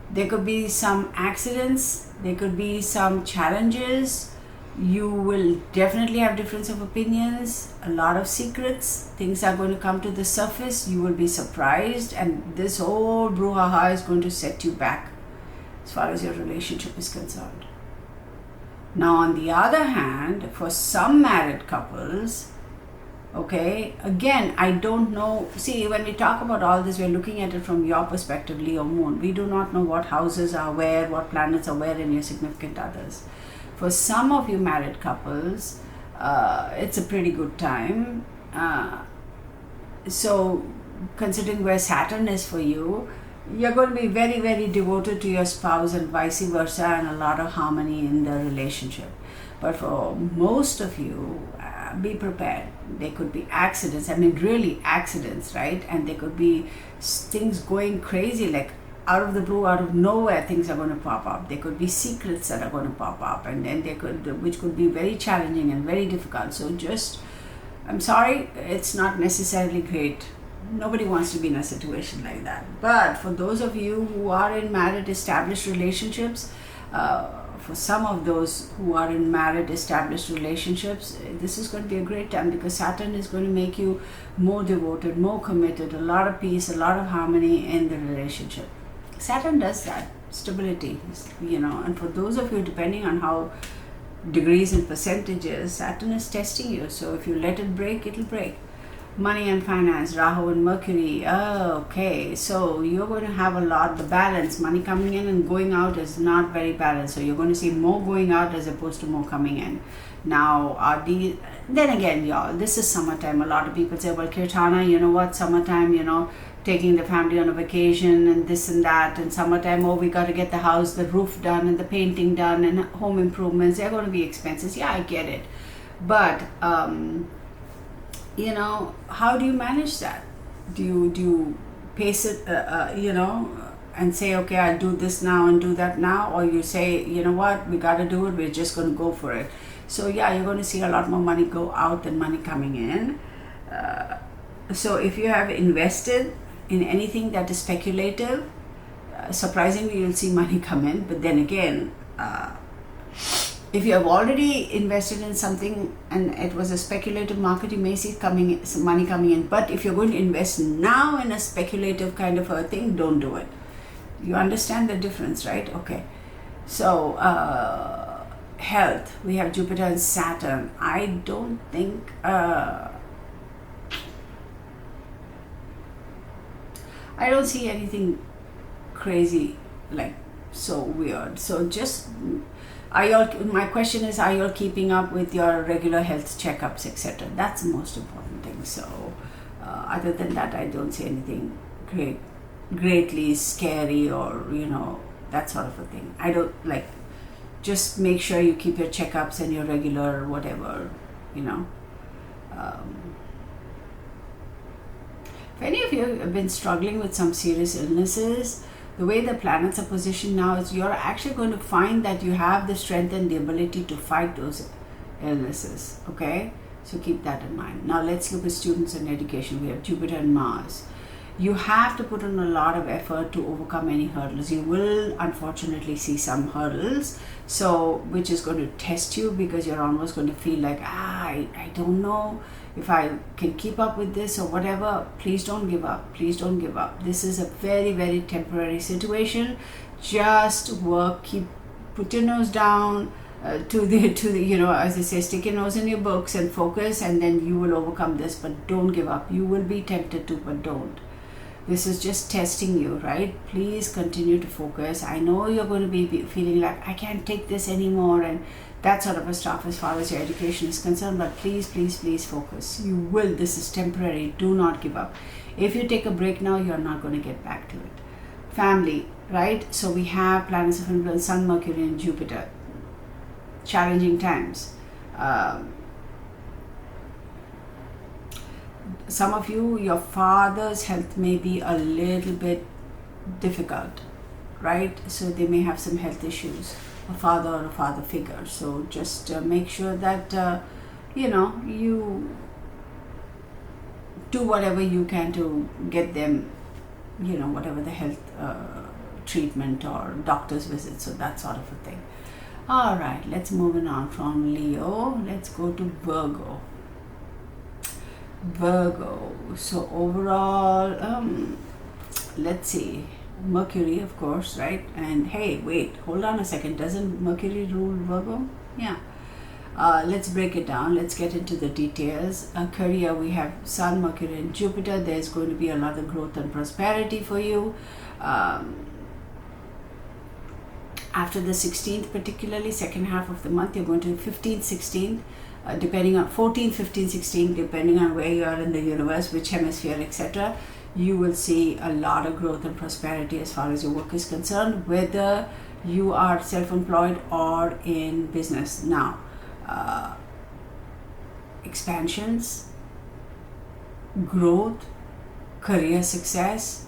There could be some accidents. There could be some challenges. You will definitely have difference of opinions. A lot of secrets. Things are going to come to the surface. You will be surprised. And this whole brouhaha is going to set you back as far as your relationship is concerned. Now, on the other hand, for some married couples, okay, again, I don't know. See, when we talk about all this, we're looking at it from your perspective, Leo Moon. We do not know what houses are where, what planets are where in your significant others. For some of you married couples, it's a pretty good time. So, considering where Saturn is for you, you're going to be very, very devoted to your spouse, and vice versa, and a lot of harmony in the relationship. But for most of you, be prepared. There could be accidents, I mean really accidents, right? And there could be things going crazy, like out of the blue, out of nowhere, things are going to pop up. There could be secrets that are going to pop up, and then which could be very challenging and very difficult. So just, I'm sorry, it's not necessarily great. Nobody wants to be in a situation like that. But for those of you who are in married established relationships, for some of those who are in married established relationships, this is going to be a great time, because Saturn is going to make you more devoted, more committed, a lot of peace, a lot of harmony in the relationship. Saturn does that, stability, you know. And for those of you, depending on how degrees and percentages, Saturn is testing you. So if you let it break, it'll break. Money and finance, Rahu and Mercury. Oh, okay, so you're going to have a lot, the balance, money coming in and going out is not very balanced. So you're going to see more going out as opposed to more coming in. Now, then again, y'all, this is summertime. A lot of people say, well, Kirtana, you know what, summertime, you know, taking the family on a vacation and this and that, and summertime, oh, we got to get the house, the roof done and the painting done and home improvements. They're going to be expenses. Yeah, I get it. But, you know, how do you manage that? Do you pace it, you know, and say, okay, I'll do this now and do that now? Or you say, you know what, we got to do it, we're just going to go for it. So yeah, you're going to see a lot more money go out than money coming in. So if you have invested in anything that is speculative, surprisingly you'll see money come in. But then again, if you have already invested in something and it was a speculative market, you may see some money coming in. But if you're going to invest now in a speculative kind of a thing, don't do it. You understand the difference, right? Okay. So health, we have Jupiter and Saturn. I don't think I don't see anything crazy, like so weird. So just my question is, are you all keeping up with your regular health checkups, etc.? That's the most important thing. So other than that, I don't see anything greatly scary or that sort of a thing. I don't like. Just make sure you keep your checkups and your regular whatever. If any of you have been struggling with some serious illnesses, the way the planets are positioned now is you're actually going to find that you have the strength and the ability to fight those illnesses. Okay, so keep that in mind. Now let's look at students and education. We have Jupiter and Mars. You have to put in a lot of effort to overcome any hurdles. You will unfortunately see some hurdles, so which is going to test you, because you're almost going to feel like, I don't know if I can keep up with this or whatever. Please don't give up. Please don't give up. This is a very, very temporary situation. Just work, put your nose down to the as I say, stick your nose in your books and focus, and then you will overcome this. But don't give up. You will be tempted to, but don't. This is just testing you, right? Please continue to focus. I know you're going to be feeling like, I can't take this anymore and that sort of a stuff as far as your education is concerned, but please, please, please focus. You will. This is temporary. Do not give up. If you take a break now, you're not going to get back to it. Family, right? So we have planets of influence, Sun, Mercury and Jupiter. Challenging times. Some of you, your father's health may be a little bit difficult, right? So they may have some health issues, a father or a father figure. So just make sure that, you do whatever you can to get them, whatever the health treatment or doctor's visits, so that sort of a thing. All right, let's move on from Leo. Let's go to Virgo. So overall, let's see, Mercury, of course, right? And hey, wait, hold on a second. Doesn't Mercury rule Virgo? Yeah. Let's break it down. Let's get into the details. Career, we have Sun, Mercury and Jupiter. There's going to be a lot of growth and prosperity for you. After the 16th, particularly second half of the month, you're going to 15th, 16th, depending on 14, 15, 16, depending on where you are in the universe, which hemisphere, etc. You will see a lot of growth and prosperity as far as your work is concerned, whether you are self-employed or in business. Now, expansions, growth, career success.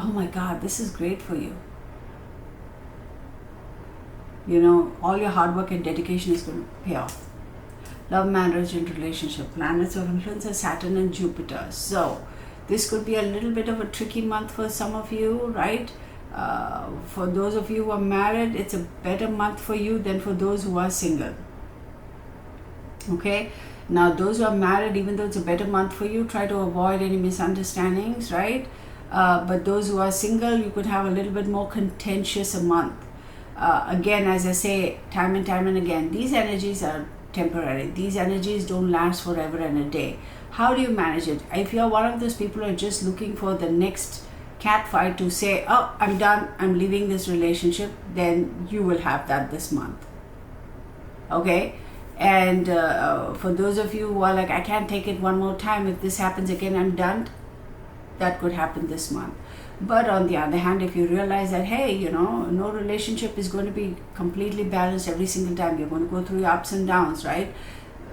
Oh my God, this is great for you. All your hard work and dedication is going to pay off. Love, marriage and relationship. Planets of influence are Saturn and Jupiter. So this could be a little bit of a tricky month for some of you, right? For those of you who are married, it's a better month for you than for those who are single. Okay? Now, those who are married, even though it's a better month for you, try to avoid any misunderstandings, right? But those who are single, you could have a little bit more contentious a month. Again, as I say, time and again, these energies are temporary. These energies don't last forever and a day. How do you manage it? If you're one of those people who are just looking for the next cat fight to say, oh, I'm done, I'm leaving this relationship, then you will have that this month. Okay? And for those of you who are like, I can't take it one more time, if this happens again, I'm done, that could happen this month. But on the other hand, if you realize that, hey, no relationship is going to be completely balanced every single time, you're going to go through your ups and downs, right?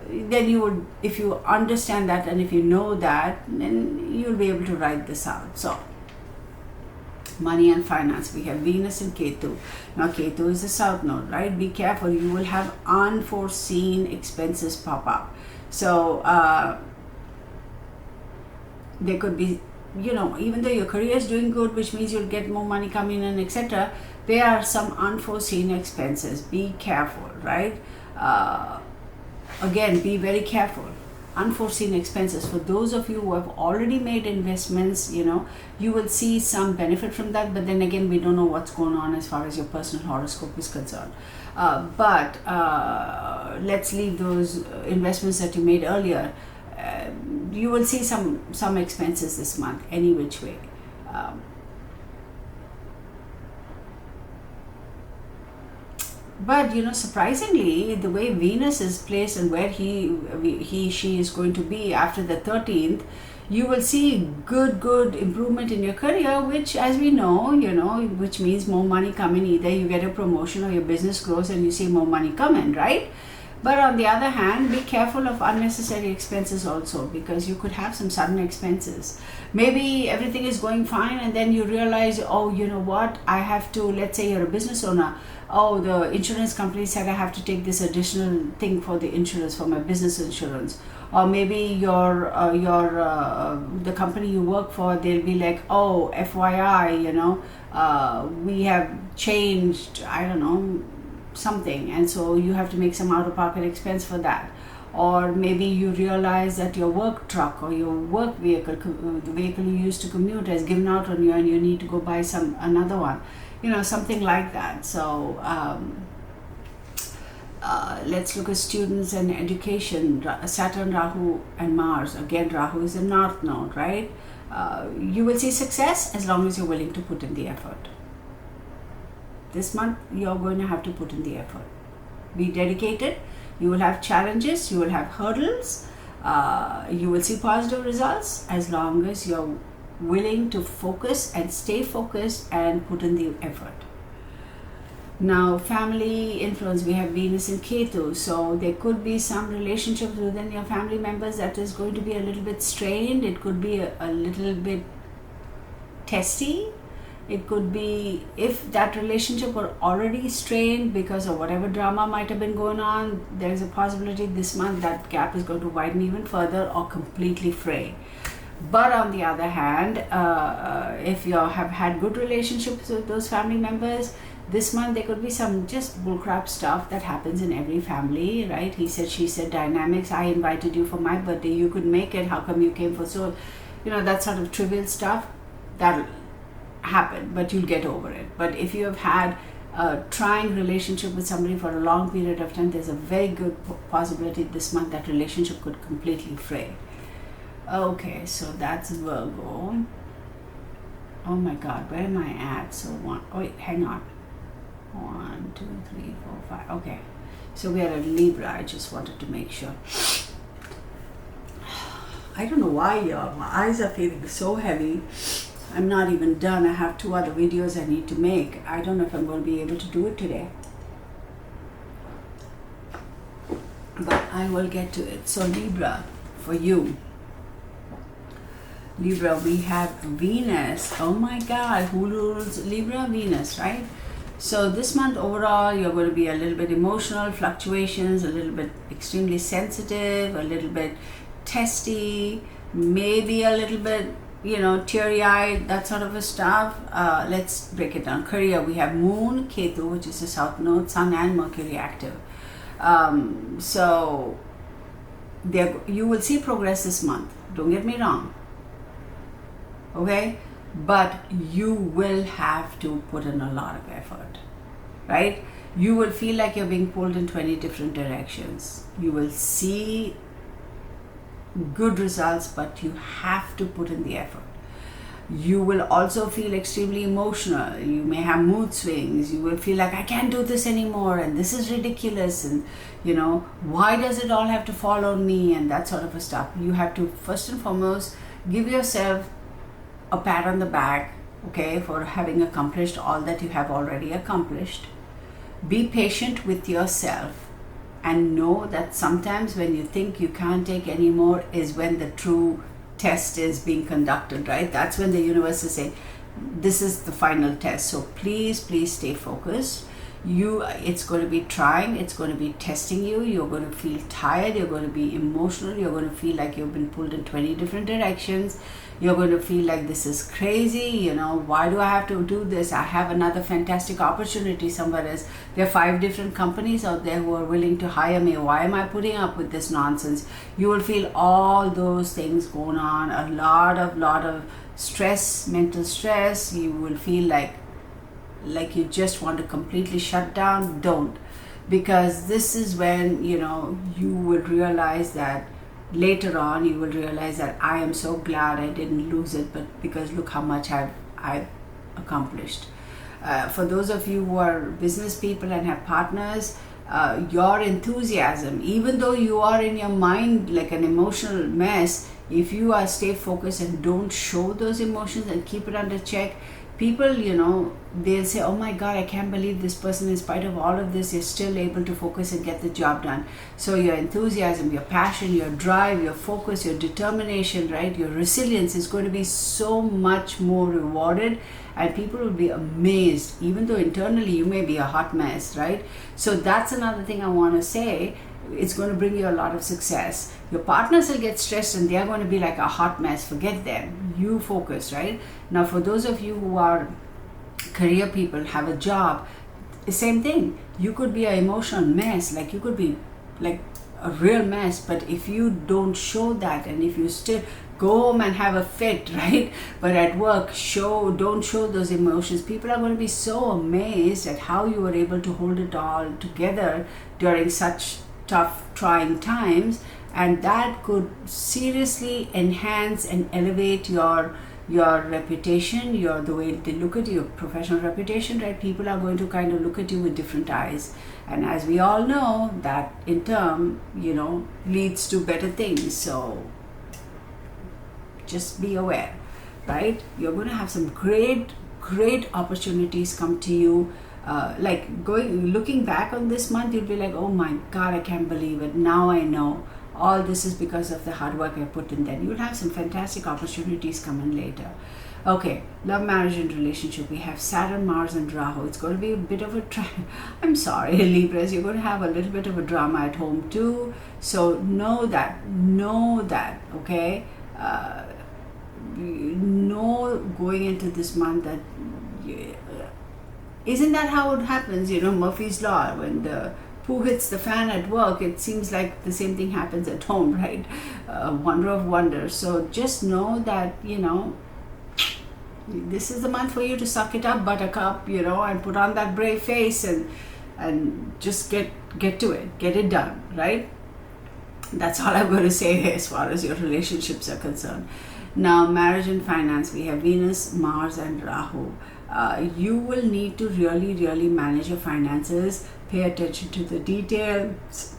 Then you would, if you understand that and if you know that, then you'll be able to ride this out. So, money and finance, we have Venus and Ketu. Now, Ketu is the south node, right? Be careful, you will have unforeseen expenses pop up. So, there could be you know, even though your career is doing good, which means you'll get more money coming in, etc., there are some unforeseen expenses. Be careful, right? Again, be very careful. Unforeseen expenses. For those of you who have already made investments, you know, you will see some benefit from that, but then again, we don't know what's going on as far as your personal horoscope is concerned. But let's leave those investments that you made earlier. You will see some expenses this month, any which way. But you know, surprisingly, the way Venus is placed and where she is going to be after the 13th, you will see good improvement in your career, which, as we know, you know, which means more money coming. Either you get a promotion or your business grows and you see more money coming, right? But on the other hand, be careful of unnecessary expenses also, because you could have some sudden expenses. Maybe everything is going fine and then you realize, oh, you know what, I have to, let's say you're a business owner, oh, the insurance company said I have to take this additional thing for the insurance, for my business insurance. Or maybe the company you work for, they'll be like, oh, FYI, you know, we have changed, I don't know, something, and so you have to make some out-of-pocket expense for that. Or maybe you realize that your work truck or your work vehicle, the vehicle you used to commute, has given out on you and you need to go buy another one, you know, something like that. So let's look at students and education. Saturn, Rahu and Mars. Again, Rahu is the north node, right? You will see success as long as you're willing to put in the effort. This month, you're going to have to put in the effort. Be dedicated. You will have challenges. You will have hurdles. You will see positive results as long as you're willing to focus and stay focused and put in the effort. Now, family influence. We have Venus and Ketu. So there could be some relationships within your family members that is going to be a little bit strained. It could be a little bit testy. It could be, if that relationship were already strained because of whatever drama might have been going on, there is a possibility this month that gap is going to widen even further or completely fray. But on the other hand, if you have had good relationships with those family members, this month there could be some just bullcrap stuff that happens in every family, right? He said, she said dynamics. I invited you for my birthday. You could make it. How come you came for so? You know, that sort of trivial stuff. That'll happen, but you'll get over it. But if you have had a trying relationship with somebody for a long period of time, there's a very good possibility this month that relationship could completely fray. Okay, so that's Virgo. Oh my God, where am I at? So wait, hang on. 1, 2, 3, 4, 5. Okay, so we are at Libra. I just wanted to make sure. I don't know why, y'all. My eyes are feeling so heavy. I'm not even done. I have 2 other videos I need to make. I don't know if I'm going to be able to do it today, but I will get to it. So Libra, for you. Libra, we have Venus. Oh my God, who rules Libra? Venus, right? So this month overall, you're going to be a little bit emotional, fluctuations, a little bit extremely sensitive, a little bit testy, maybe a little bit, you know, teary-eyed, that sort of a stuff. Let's break it down. Career, we have Moon, Ketu, which is the south node, Sun and Mercury active. So you will see progress this month. Don't get me wrong. Okay? But you will have to put in a lot of effort, right? You will feel like you're being pulled in 20 different directions. You will see good results, but you have to put in the effort. You will also feel extremely emotional. You may have mood swings. You will feel like, I can't do this anymore and this is ridiculous, and you know, why does it all have to fall on me, and that sort of a stuff. You have to first and foremost give yourself a pat on the back, okay, for having accomplished all that you have already accomplished. Be patient with yourself and know that sometimes when you think you can't take any more is when the true test is being conducted, right? That's when the universe is saying, this is the final test. So please stay focused. It's going to be trying, it's going to be testing you. You're going to feel tired, you're going to be emotional, you're going to feel like you've been pulled in 20 different directions. You're going to feel like this is crazy, why do I have to do this? I have another fantastic opportunity somewhere else. There are 5 different companies out there who are willing to hire me. Why am I putting up with this nonsense? You will feel all those things going on, a lot of stress, mental stress. You will feel like you just want to completely shut down. Don't, because this is when you will realize that later on. You will realize that I am so glad I didn't lose it, but because look how much I've accomplished. For those of you who are business people and have partners, your enthusiasm, even though you are in your mind like an emotional mess, if you stay focused and don't show those emotions and keep it under check, people, they'll say, oh my God, I can't believe this person, in spite of all of this, is still able to focus and get the job done. So your enthusiasm, your passion, your drive, your focus, your determination, right, your resilience is going to be so much more rewarded, and people will be amazed, even though internally you may be a hot mess, right? So that's another thing I want to say. It's going to bring you a lot of success. Your partners will get stressed and they're going to be like a hot mess. Forget them. You focus, right? Now, for those of you who are career people, have a job, the same thing. You could be an emotional mess. Like you could be like a real mess. But if you don't show that, and if you still go home and have a fit, right? But at work, don't show those emotions. People are going to be so amazed at how you were able to hold it all together during such tough, trying times, and that could seriously enhance and elevate your reputation, the way they look at you, professional reputation, right? People are going to kind of look at you with different eyes, and as we all know, that in turn, leads to better things. So just be aware, right? You're going to have some great opportunities come to you. Looking back on this month, you'll be like, oh my God, I can't believe it. Now I know all this is because of the hard work I put in. Then you'll have some fantastic opportunities coming later. Okay, love, marriage, and relationship. We have Saturn, Mars, and Rahu. It's going to be a bit of a I'm sorry, Libras, you're going to have a little bit of a drama at home too. So know that, okay? Know going into this month that isn't that how it happens? Murphy's Law, when the poo hits the fan at work, it seems like the same thing happens at home, right? Wonder of wonders. So just know that, this is the month for you to suck it up, buttercup, and put on that brave face and just get to it, get it done, right? That's all I'm going to say as far as your relationships are concerned. Now, marriage and finance, we have Venus, Mars, and Rahu. You will need to really manage your finances. Pay attention to the details.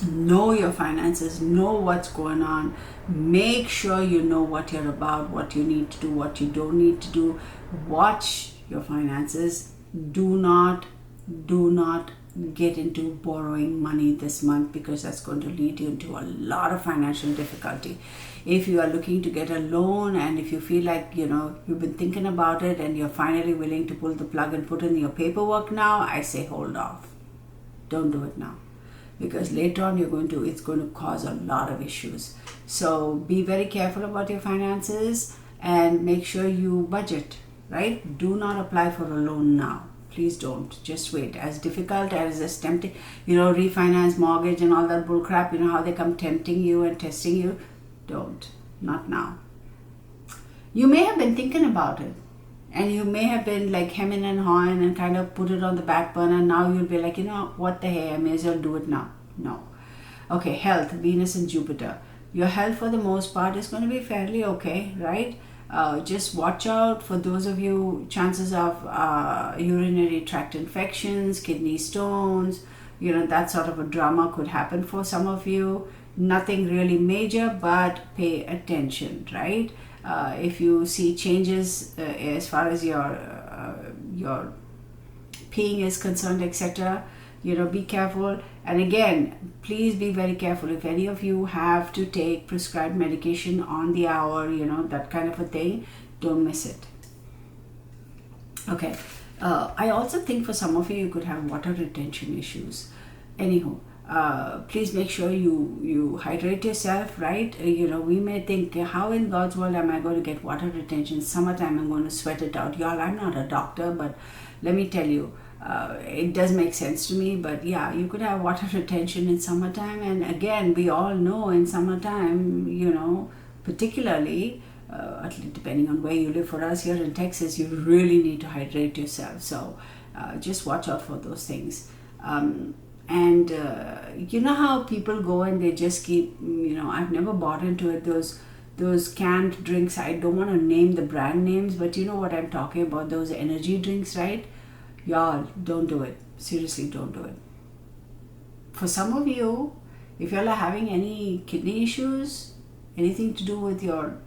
Know your finances. Know what's going on. Make sure you know what you're about, what you need to do, what you don't need to do. Watch your finances. Do not get into borrowing money this month, because that's going to lead you into a lot of financial difficulty. If you are looking to get a loan, and if you feel like you've been thinking about it and you're finally willing to pull the plug and put in your paperwork now, I say hold off. Don't do it now, because later on it's going to cause a lot of issues. So be very careful about your finances and make sure you budget, right? Do not apply for a loan now. Please don't. Just wait. As difficult as tempting, refinance, mortgage, and all that bull crap, how they come tempting you and testing you. Don't. Not now. You may have been thinking about it, and you may have been like hemming and hawing and kind of put it on the back burner. Now you'll be like, what the hey, I may as well do it now. No. Okay, health, Venus and Jupiter. Your health for the most part is going to be fairly okay, right? Just watch out for those of you, chances of urinary tract infections, kidney stones, that sort of a drama could happen for some of you. Nothing really major, but pay attention, right? If you see changes as far as your peeing is concerned, etc., be careful. And again, please be very careful. If any of you have to take prescribed medication on the hour, that kind of a thing, don't miss it. Okay, I also think for some of you, you could have water retention issues. Anyhow, please make sure you hydrate yourself, right? We may think, how in God's world am I going to get water retention? Summertime, I'm going to sweat it out. Y'all, I'm not a doctor, but let me tell you, it does make sense to me. But yeah, you could have water retention in summertime. And again, we all know in summertime, particularly, at least depending on where you live. For us here in Texas, you really need to hydrate yourself. So just watch out for those things. And you know how people go and they just keep, I've never bought into it, those canned drinks. I don't want to name the brand names, but you know what I'm talking about, those energy drinks, right? Y'all, don't do it. Seriously, don't do it. For some of you, if y'all are having any kidney issues, anything to do with your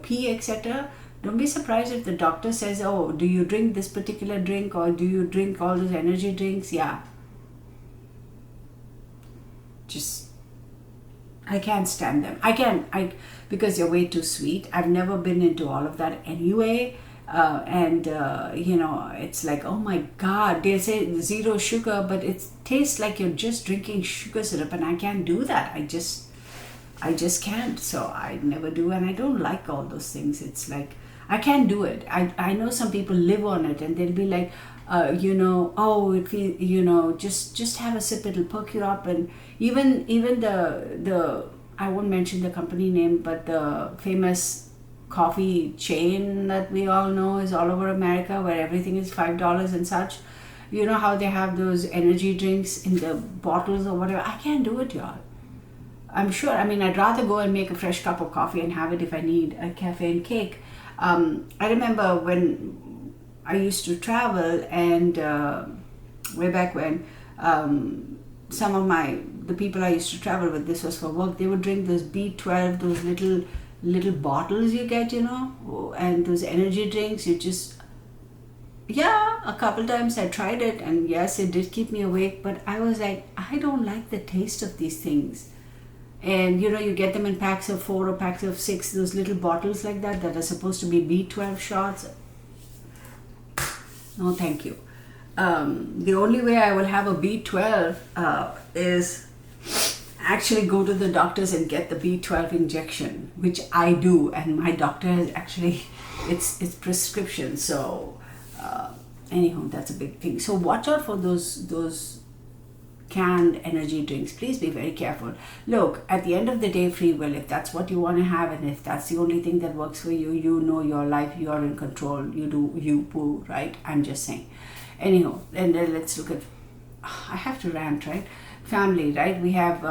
pee, etc., don't be surprised if the doctor says, oh, do you drink this particular drink, or do you drink all those energy drinks? Yeah. I can't stand them. Because they're way too sweet. I've never been into all of that anyway. It's like, oh my God, they say 0 sugar, but it tastes like you're just drinking sugar syrup, and I can't do that. I just can't. So I never do, and I don't like all those things. It's like, I can't do it. I know some people live on it, and they'll be like, it feels, just have a sip, it'll perk you up. And even the I won't mention the company name, but the famous coffee chain that we all know is all over America, where everything is $5 and such. You know how they have those energy drinks in the bottles or whatever. I can't do it, y'all. I'm sure. I'd rather go and make a fresh cup of coffee and have it if I need a caffeine cake. I remember when I used to travel, and way back when, some of the people I used to travel with, this was for work, they would drink those B12, those little bottles you get, and those energy drinks. A couple times I tried it, and yes, it did keep me awake, but I was like, I don't like the taste of these things. And you get them in packs of 4 or packs of 6, those little bottles like that are supposed to be B12 shots. No, thank you. The only way I will have a B12 is actually go to the doctors and get the B12 injection, which I do, and my doctor has actually, it's prescription. So anyhow, that's a big thing. So watch out for those canned energy drinks. Please be very careful. Look, at the end of the day, free will. If that's what you want to have, and if that's the only thing that works for you, your life, you're in control, you do you, poo, right? I'm just saying. Anyhow, and let's look at, I have to rant, right? Family, right? We have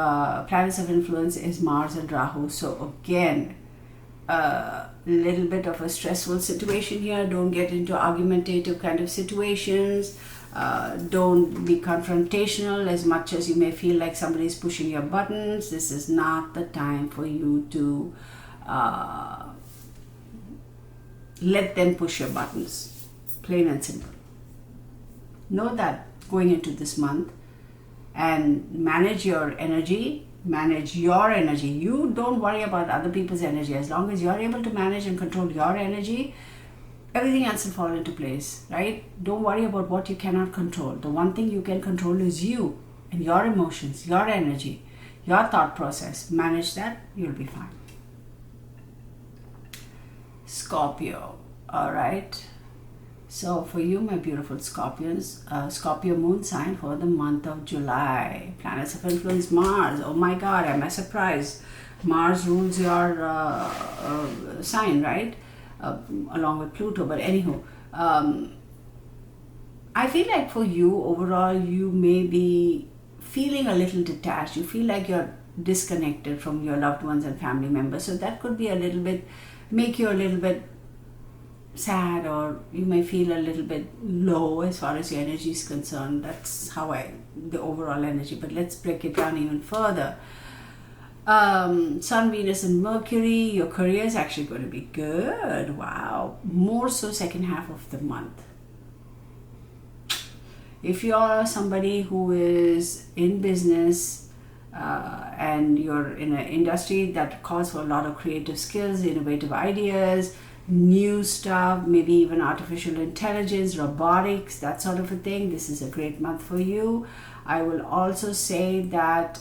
planets of influence is Mars and Rahu. So again, little bit of a stressful situation here. Don't get into argumentative kind of situations. Don't be confrontational as much as you may feel like somebody's pushing your buttons. This is not the time for you to let them push your buttons. Plain and simple. Know that going into this month, and manage your energy. You don't worry about other people's energy. As long as you're able to manage and control your energy, everything else will fall into place, right? Don't worry about what you cannot control. The one thing you can control is you and your emotions, your energy, your thought process. Manage that, you'll be fine. Scorpio, all right. So for you, my beautiful Scorpions, Scorpio moon sign for the month of July. Planets of influence, Mars. Oh my God, am I surprised? Mars rules your sign, right? Along with Pluto. But anyhow, I feel like for you, overall, you may be feeling a little detached. You feel like you're disconnected from your loved ones and family members. So that could be make you a little bit sad, or you may feel a little bit low as far as your energy is concerned. That's how the overall energy. But let's break it down even further. Sun, Venus and Mercury, your career is actually going to be good. Wow. More so second half of the month. If you're somebody who is in business and you're in an industry that calls for a lot of creative skills, innovative ideas, new stuff, maybe even artificial intelligence, robotics, that sort of a thing. This is a great month for you. I will also say that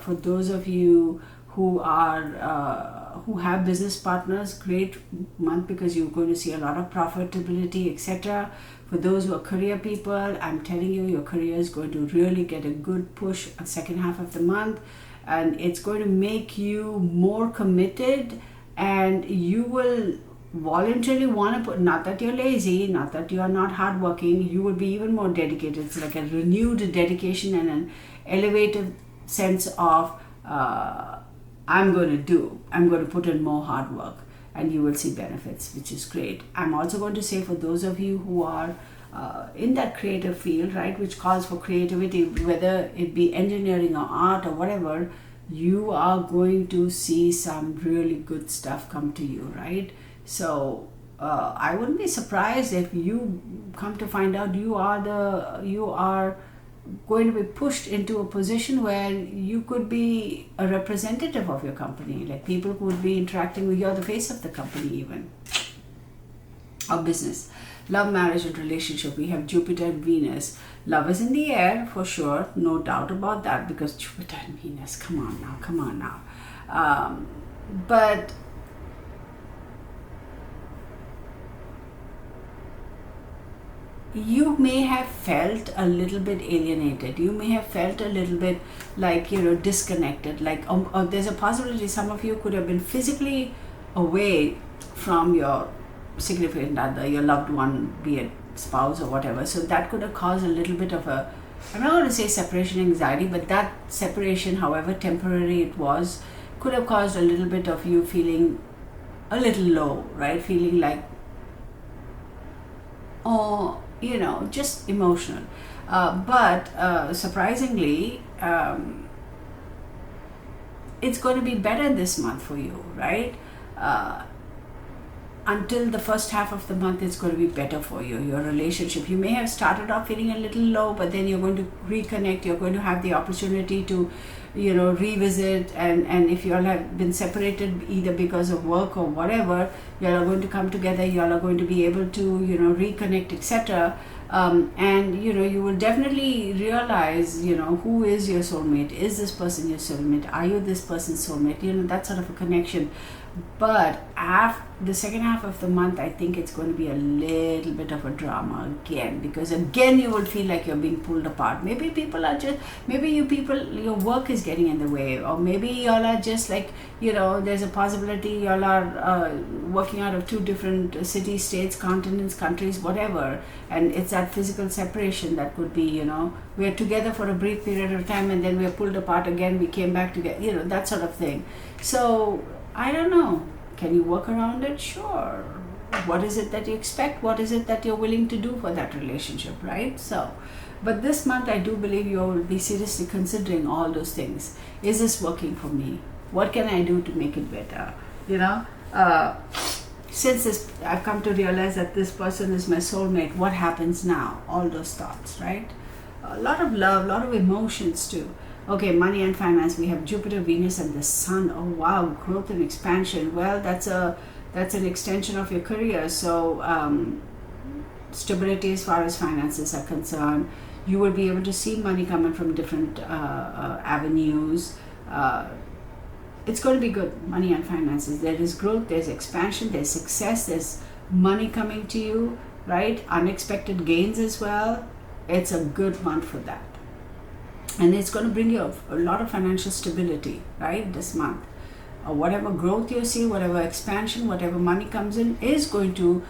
for those of you who have business partners, great month because you're going to see a lot of profitability, etc. For those who are career people, I'm telling you, your career is going to really get a good push on second half of the month, and it's going to make you more committed, and you will voluntarily want to put, not that you're lazy, not that you are not hardworking, you will be even more dedicated. It's like a renewed dedication and an elevated sense of I'm going to put in more hard work, and you will see benefits, which is great. I'm also going to say for those of you who are in that creative field, right, which calls for creativity, whether it be engineering or art or whatever, you are going to see some really good stuff come to you, right? So I wouldn't be surprised if you come to find out you are going to be pushed into a position where you could be a representative of your company, like people who would be interacting with you, or the face of the company even, or business. Love, marriage and relationship, we have Jupiter and Venus. Love is in the air for sure, no doubt about that, because Jupiter and Venus, come on now. But you may have felt a little bit alienated. You may have felt a little bit like, disconnected. Like there's a possibility some of you could have been physically away from your significant other, your loved one, be it spouse or whatever. So that could have caused a little bit of a, I'm not going to say separation anxiety, but that separation, however temporary it was, could have caused a little bit of you feeling a little low, right? Feeling like, just emotional. But surprisingly, it's going to be better this month for you, right? Until the first half of the month, it's going to be better for you. Your relationship, you may have started off feeling a little low, but then you're going to reconnect. You're going to have the opportunity to, revisit, and if you all have been separated either because of work or whatever, you all are going to come together. You all are going to be able to, reconnect, etc. And you will definitely realize, who is your soulmate. Is this person your soulmate? Are you this person's soulmate? That sort of a connection. But after the second half of the month, I think it's going to be a little bit of a drama again, because again you will feel like you're being pulled apart. Maybe your work is getting in the way, or maybe y'all are just like, there's a possibility y'all are working out of two different cities, states, continents, countries, whatever, and it's that physical separation that could be, we're together for a brief period of time and then we're pulled apart again, we came back together, that sort of thing. So I don't know. Can you work around it? Sure. What is it that you expect? What is it that you're willing to do for that relationship, right? So, but this month I do believe you will be seriously considering all those things. Is this working for me? What can I do to make it better? Since I've come to realize that this person is my soulmate, what happens now? All those thoughts, right? A lot of love, a lot of emotions too. Okay, money and finance, we have Jupiter, Venus and the Sun. Oh wow, growth and expansion. Well, that's an extension of your career. So stability as far as finances are concerned. You will be able to see money coming from different avenues. It's going to be good, money and finances. There is growth, there's expansion, there's success, there's money coming to you, right? Unexpected gains as well. It's a good month for that. And it's going to bring you a lot of financial stability, right, this month. Whatever growth you see, whatever expansion, whatever money comes in is going to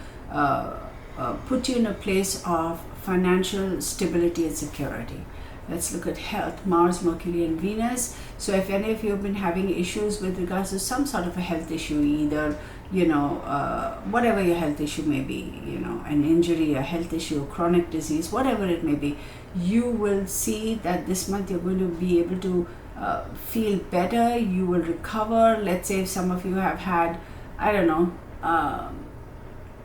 put you in a place of financial stability and security. Let's look at health, Mars, Mercury and Venus. So if any of you have been having issues with regards to some sort of a health issue, either, whatever your health issue may be, an injury, a health issue, chronic disease, whatever it may be, you will see that this month you're going to be able to feel better. You will recover. Let's say if some of you have had,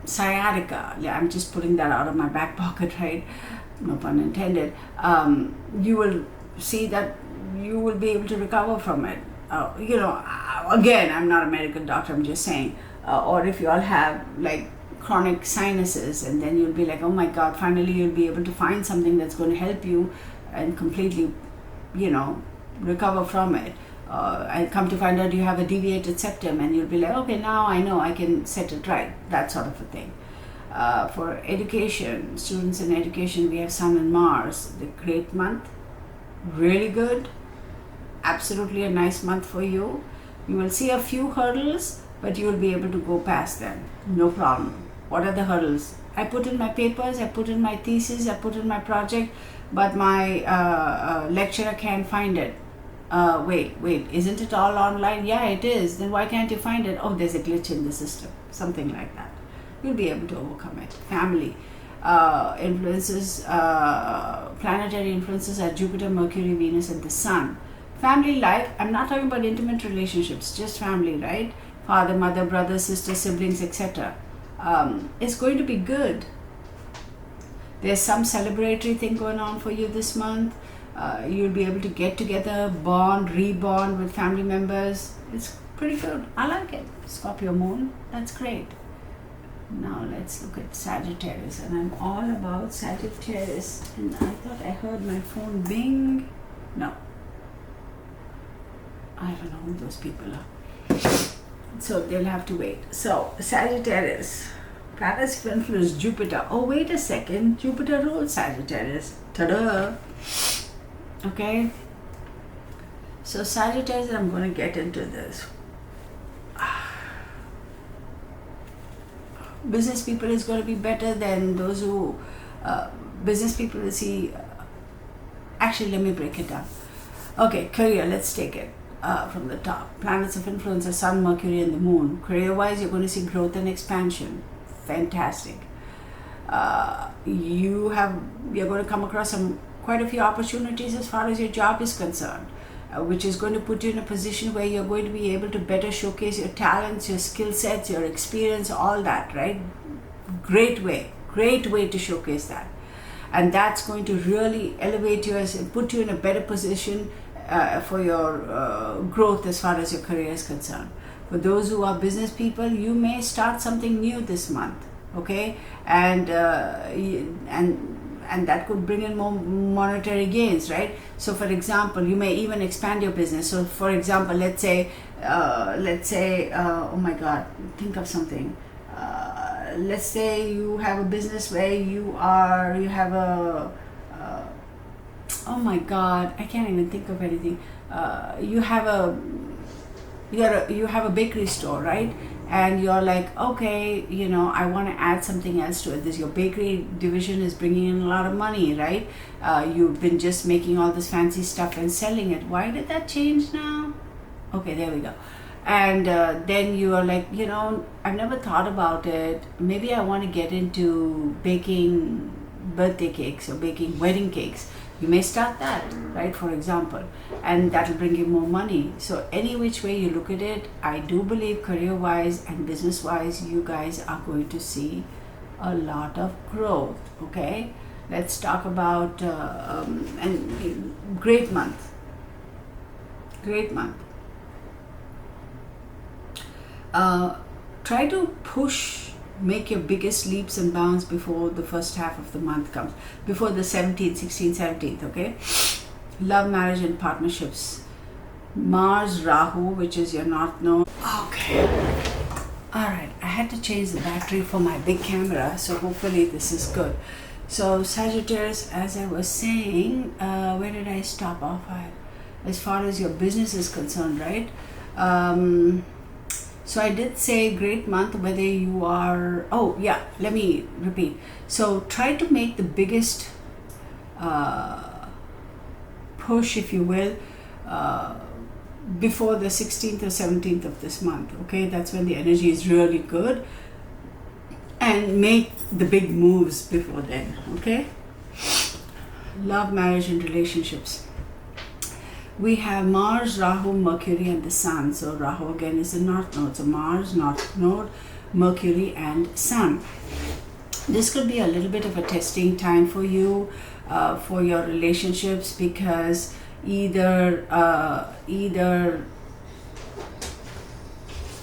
sciatica, I'm just pulling that out of my back pocket, right? No pun intended. You will see that you will be able to recover from it. Again, I'm not a medical doctor, I'm just saying. or if you all have like chronic sinuses, and then you'll be like, oh my god, finally you'll be able to find something that's going to help you and completely, you know, recover from it. And come to find out you have a deviated septum, and you'll be like, okay, now I know I can set it right, that sort of a thing. For education, students in education, we have Sun and Mars. The great month, really good, absolutely a nice month for you. You will see a few hurdles, but you will be able to go past them, no problem. What are the hurdles? I put in my papers, I put in my thesis, I put in my project, but my lecturer can't find it. Wait, isn't it all online? Yeah, it is. Then why can't you find it? Oh, there's a glitch in the system, something like that. You'll be able to overcome it. Family influences, planetary influences are Jupiter, Mercury, Venus, and the Sun. Family life, I'm not talking about intimate relationships, just family, right? Father, mother, brother, sister, siblings, etc. It's going to be good. There's some celebratory thing going on for you this month. You'll be able to get together, bond, rebond with family members. It's pretty good. I like it. Scorpio moon, that's great. Now let's look at Sagittarius, and I'm all about Sagittarius. And I thought I heard my phone bing. No. I don't know who those people are. So they'll have to wait. So Sagittarius, planets of influence Jupiter. Oh, wait a second. Jupiter rules Sagittarius. Ta-da! Okay. So Sagittarius, I'm going to get into this. Business people is going to be better than those who business people will see. Actually, let me break it down. Okay, career, let's take it from the top. Planets of influence are Sun, Mercury, and the Moon. Career wise, you're going to see growth and expansion. Fantastic. You're going to come across quite a few opportunities as far as your job is concerned, which is going to put you in a position where you're going to be able to better showcase your talents, your skill sets, your experience, all that, right? Great way to showcase that. And that's going to really elevate you and put you in a better position for your growth as far as your career is concerned. For those who are business people, you may start something new this month, okay? And that could bring in more monetary gains, right? So for example, you may even expand your business. So for example, let's say oh my god, think of something. Let's say you have a business where you have a oh my god, I can't even think of anything. You have a bakery store, right? And you're like, okay, you know, I want to add something else to it. Your bakery division is bringing in a lot of money, right? You've been just making all this fancy stuff and selling it. Why did that change now? Okay, there we go. And then you are like, you know, I've never thought about it. Maybe I want to get into baking birthday cakes or baking wedding cakes. You may start that, right, for example, and that will bring you more money. So any which way you look at it, I do believe career-wise and business-wise, you guys are going to see a lot of growth, okay? Let's talk about, and great month. Great month. Try to make your biggest leaps and bounds before the first half of the month comes, before the 17th, 16th, 17th, okay? Love, marriage, and partnerships. Mars, Rahu, which is your North Node. Okay. Alright, I had to change the battery for my big camera, so hopefully this is good. So Sagittarius, as I was saying, where did I stop off at? As far as your business is concerned, right? So I did say great month, whether you are, oh yeah, let me repeat. So try to make the biggest push, if you will, before the 16th or 17th of this month, okay? That's when the energy is really good. And make the big moves before then, okay? Love, marriage, and relationships. We have Mars, Rahu, Mercury, and the Sun. So Rahu again is the North Node. So Mars, North Node, Mercury, and Sun. This could be a little bit of a testing time for you, for your relationships, because either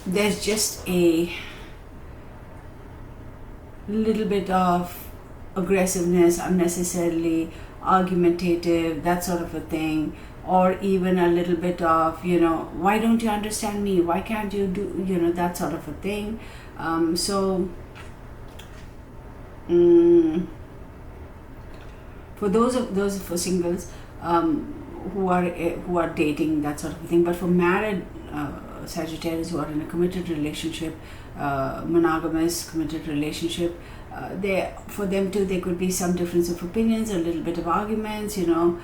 there's just a little bit of aggressiveness, unnecessarily argumentative, that sort of a thing, or even a little bit of, you know, why don't you understand me? Why can't you do, you know, that sort of a thing. For those for singles who are dating, that sort of a thing, but for married Sagittarius who are in a committed relationship, monogamous committed relationship, for them too there could be some difference of opinions, a little bit of arguments, you know,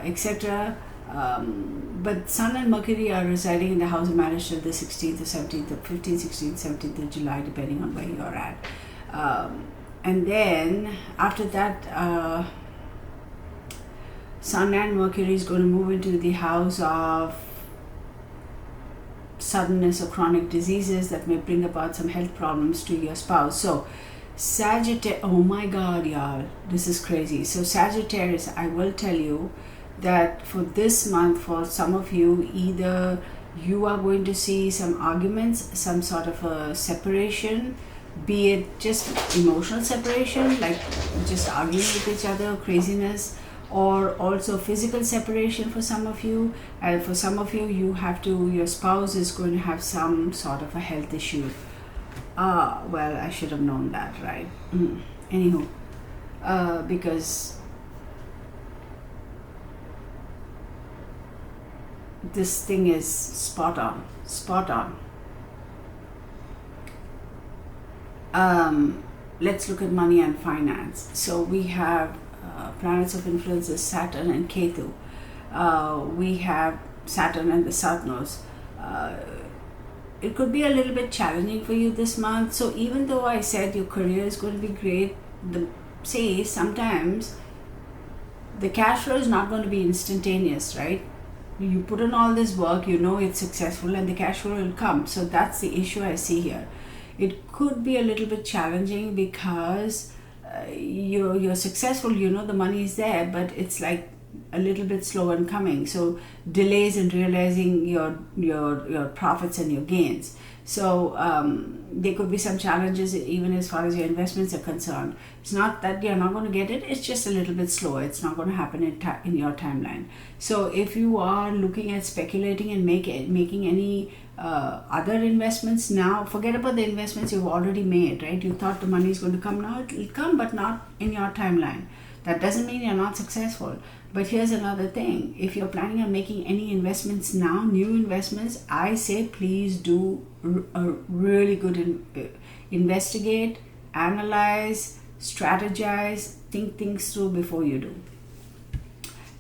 etc. But Sun and Mercury are residing in the house of marriage till the 16th or 17th, or 15th, 16th, 17th of July, depending on where you're at. And then after that, Sun and Mercury is going to move into the house of suddenness or chronic diseases that may bring about some health problems to your spouse. So Sagittarius, oh my god, y'all, this is crazy. So Sagittarius, I will tell you that for this month, for some of you, either you are going to see some arguments, some sort of a separation, be it just emotional separation, like just arguing with each other, craziness, or also physical separation for some of you. And for some of you, your spouse is going to have some sort of a health issue. Well, I should have known that, right? Anywho, because this thing is spot on. Let's look at money and finance. So we have planets of influence is Saturn and Ketu. We have Saturn and the South Node. It could be a little bit challenging for you this month. So even though I said your career is going to be great, sometimes the cash flow is not going to be instantaneous, right? You put in all this work, you know it's successful, and the cash flow will come. So that's the issue I see here. It could be a little bit challenging because you're successful, you know the money is there, but it's like a little bit slow in coming. So delays in realizing your profits and your gains. So there could be some challenges even as far as your investments are concerned. It's not that you're not going to get it, it's just a little bit slower. It's not going to happen in your timeline. So if you are looking at speculating and making any other investments now, forget about the investments you've already made, right? You thought the money is going to come now, it'll come, but not in your timeline. That doesn't mean you're not successful. But here's another thing. If you're planning on making any investments now, new investments, I say please do a really good investigate, analyze, strategize, think things through before you do.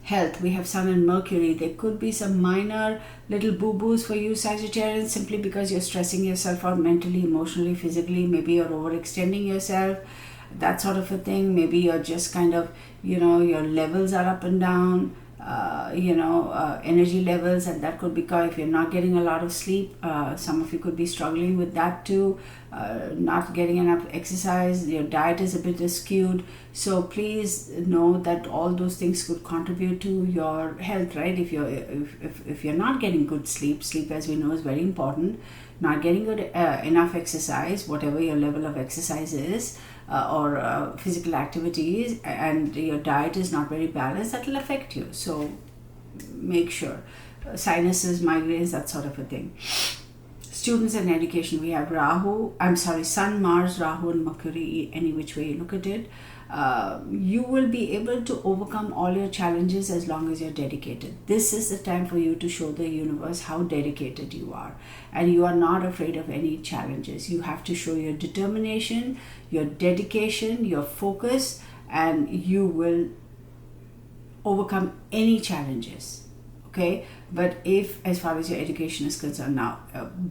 Health, we have Sun and Mercury. There could be some minor little boo-boos for you Sagittarians, simply because you're stressing yourself out mentally, emotionally, physically. Maybe you're overextending yourself, that sort of a thing. Maybe you're just kind of, your levels are up and down, energy levels, and that could be if you're not getting a lot of sleep. Some of you could be struggling with that too, not getting enough exercise. Your diet is a bit skewed. So please know that all those things could contribute to your health, right? If you're not getting good sleep as we know is very important, not getting good enough exercise, whatever your level of exercise is, or physical activities, and your diet is not very balanced, that will affect you. So make sure. Sinuses, migraines, that sort of a thing. Students and education, we have Sun, Mars, Rahu and Mercury, any which way you look at it. You will be able to overcome all your challenges as long as you're dedicated. This is the time for you to show the universe how dedicated you are, and you are not afraid of any challenges. You have to show your determination, your dedication, your focus, and you will overcome any challenges. Okay, but if, as far as your education is concerned now,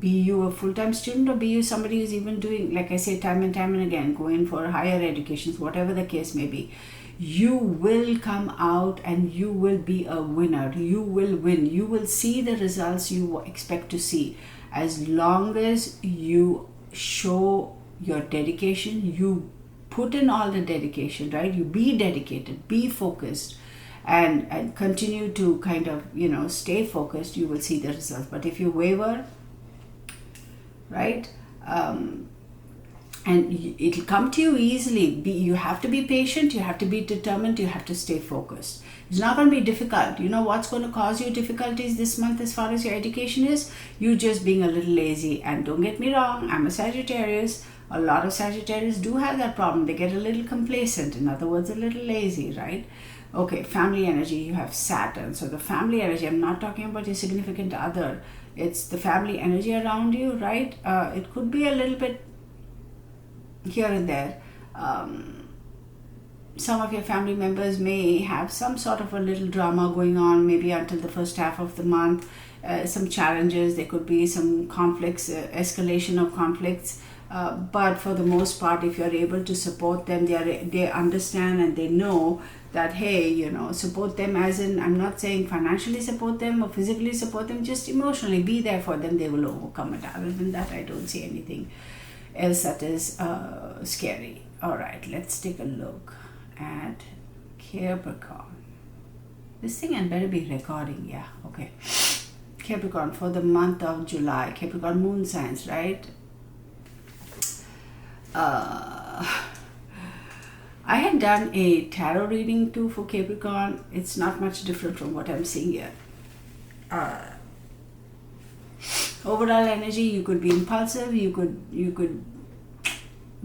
be you a full-time student or be you somebody who's even doing, like I say time and time and again, going for higher educations, whatever the case may be, you will come out and you will be a winner. You will win. You will see the results you expect to see. As long as you show your dedication, you put in all the dedication, right? You be dedicated, be focused, and continue to kind of, stay focused, you will see the results. But if you waver, right, and it'll come to you easily. You have to be patient, you have to be determined, you have to stay focused. It's not going to be difficult. You know what's going to cause you difficulties this month as far as your education is? You just being a little lazy. And don't get me wrong, I'm a Sagittarius. A lot of Sagittarius do have that problem. They get a little complacent, in other words, a little lazy, right? Okay, family energy, you have Saturn. So the family energy, I'm not talking about your significant other. It's the family energy around you, right? It could be a little bit here and there. Some of your family members may have some sort of a little drama going on, maybe until the first half of the month. Some challenges, there could be some conflicts, escalation of conflicts. But for the most part, if you're able to support them, they understand and they know that, hey, you know, support them as in, I'm not saying financially support them or physically support them, just emotionally be there for them, they will overcome it. Other than that, I don't see anything else that is scary. All right, let's take a look at Capricorn. This thing I better be recording, yeah, okay. Capricorn for the month of July. Capricorn moon signs, right? I had done a tarot reading too for Capricorn. It's not much different from what I'm seeing here. Overall energy, you could be impulsive, you could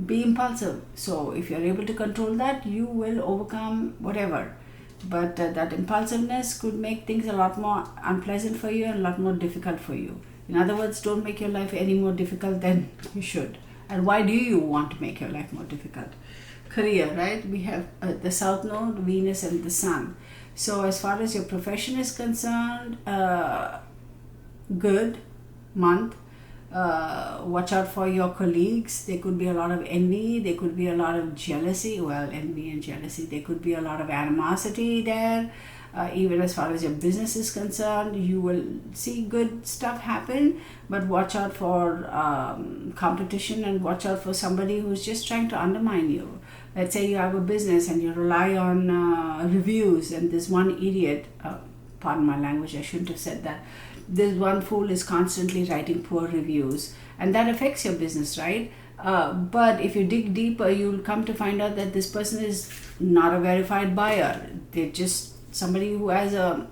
be impulsive. So if you're able to control that, you will overcome whatever. But that impulsiveness could make things a lot more unpleasant for you and a lot more difficult for you. In other words, don't make your life any more difficult than you should. And why do you want to make your life more difficult? Career, right? We have the South Node, Venus and the Sun. So as far as your profession is concerned, good month. Watch out for your colleagues. There could be a lot of envy. There could be a lot of jealousy. Well, envy and jealousy. There could be a lot of animosity there. Even as far as your business is concerned, you will see good stuff happen, but watch out for competition and watch out for somebody who's just trying to undermine you. Let's say you have a business and you rely on reviews, and this one idiot, pardon my language, I shouldn't have said that, this one fool is constantly writing poor reviews, and that affects your business, right? But if you dig deeper, you'll come to find out that this person is not a verified buyer. They're just somebody who has a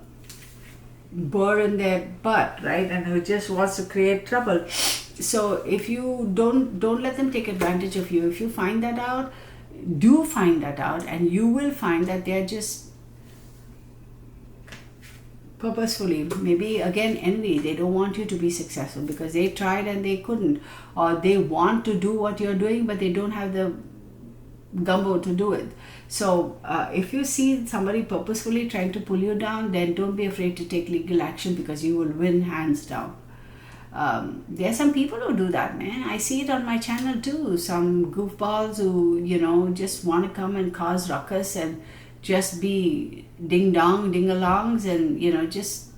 burr in their butt, right? And who just wants to create trouble. So if you don't let them take advantage of you. If you find that out, do find that out, and you will find that they're just purposefully, maybe again envy, they don't want you to be successful because they tried and they couldn't, or they want to do what you're doing but they don't have the gumbo to do it. So if you see somebody purposefully trying to pull you down, then don't be afraid to take legal action because you will win hands down. There are some people who do that, man. I see it on my channel too. Some goofballs who, you know, just want to come and cause ruckus and just be ding-dong, ding-alongs, and, you know, just...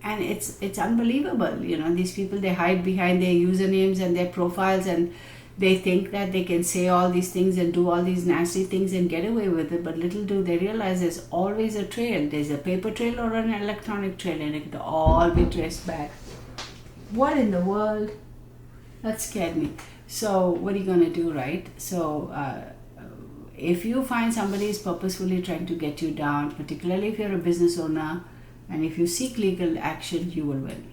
And it's unbelievable, you know. These people, they hide behind their usernames and their profiles, and they think that they can say all these things and do all these nasty things and get away with it, but little do they realize there's always a trail. There's a paper trail or an electronic trail, and it can all be traced back. What in the world? That scared me. So what are you going to do, right? So if you find somebody is purposefully trying to get you down, particularly if you're a business owner, and if you seek legal action, you will win.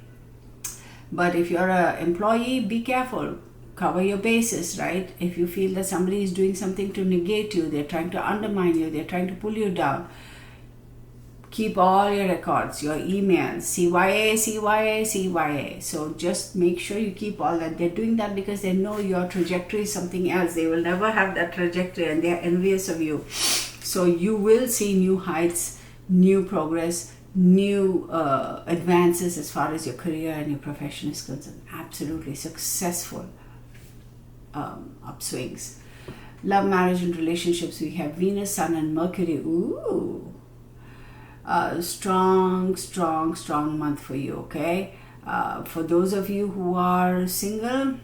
But if you're an employee, be careful. Cover your bases, right? If you feel that somebody is doing something to negate you, they're trying to undermine you, they're trying to pull you down, keep all your records, your emails, CYA. So just make sure you keep all that. They're doing that because they know your trajectory is something else. They will never have that trajectory, and they're envious of you. So you will see new heights, new progress, new advances as far as your career and your profession is concerned. Absolutely successful upswings. Love, marriage and relationships, we have Venus, Sun and Mercury. Ooh, strong month for you, okay? For those of you who are single,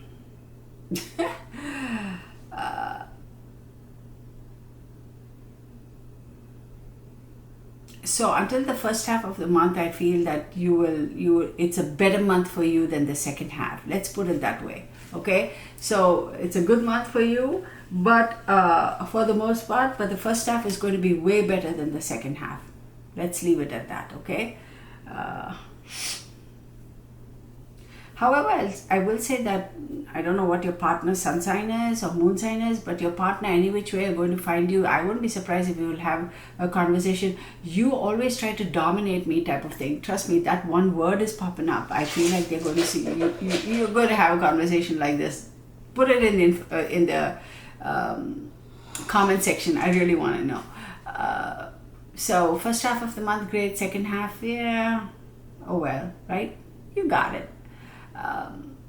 so until the first half of the month, I feel that you will it's a better month for you than the second half. Let's put it that way. Okay, so it's a good month for you, but for the most part, but the first half is going to be way better than the second half. Let's leave it at that. Okay. However, I will say that I don't know what your partner's sun sign is or moon sign is, but your partner any which way are going to find you. I wouldn't be surprised if you will have a conversation. You always try to dominate me type of thing. Trust me, that one word is popping up. I feel like they're going to see you. You're going to have a conversation like this. Put it in the comment section. I really want to know. So first half of the month, great. Second half, yeah. Oh well, right? You got it.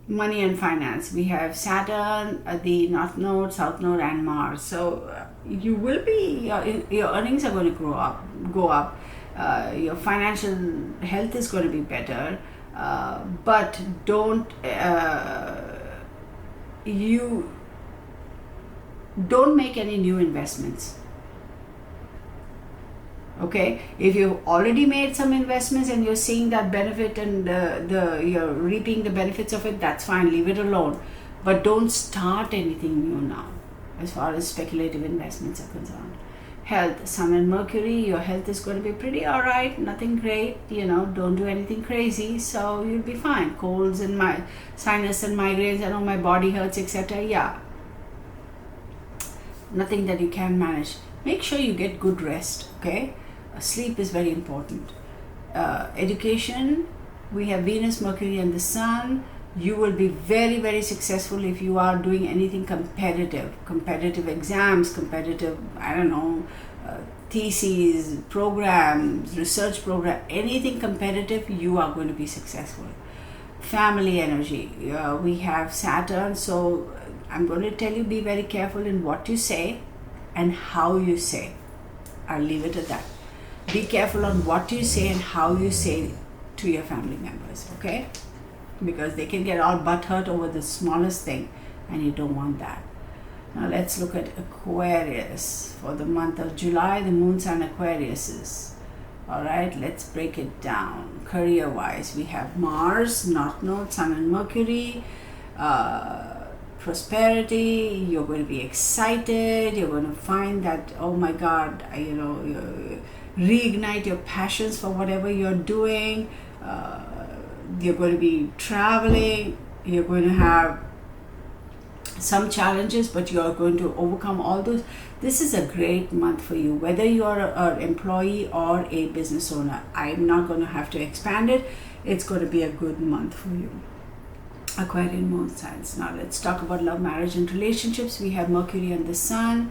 Money and finance, we have Saturn, the North Node, South Node, and Mars. So you will be, your earnings are going to go up. Your financial health is going to be better, but don't make any new investments. Okay, if you've already made some investments and you're seeing that benefit and you're reaping the benefits of it, that's fine, leave it alone. But don't start anything new now as far as speculative investments are concerned. Health, Sun and Mercury, your health is going to be pretty alright, nothing great, don't do anything crazy, so you'll be fine. Colds and my sinus and migraines, I know my body hurts, etc. Yeah, nothing that you can manage. Make sure you get good rest, okay? Sleep is very important. Education, we have Venus, Mercury, and the Sun. You will be very, very successful if you are doing anything competitive exams, competitive, theses, programs, research program, anything competitive, you are going to be successful. Family energy, we have Saturn, so I'm going to tell you, be very careful in what you say and how you say. I'll leave it at that. Be careful on what you say and how you say to your family members, okay? Because they can get all butthurt over the smallest thing, and you don't want that. Now let's look at Aquarius. For the month of July, the moon sign Aquarius is. Alright, let's break it down. Career-wise, we have Mars, North Node, Sun and Mercury. Prosperity, you're going to be excited, you're going to find that, oh my God, reignite your passions for whatever you're doing. You're going to be traveling, you're going to have some challenges, but you're going to overcome all those. This is a great month for you, whether you're an employee or a business owner. I'm not going to have to expand it. It's going to be a good month for you. Aquarian moon signs. Now let's talk about love, marriage, and relationships. We have Mercury and the Sun.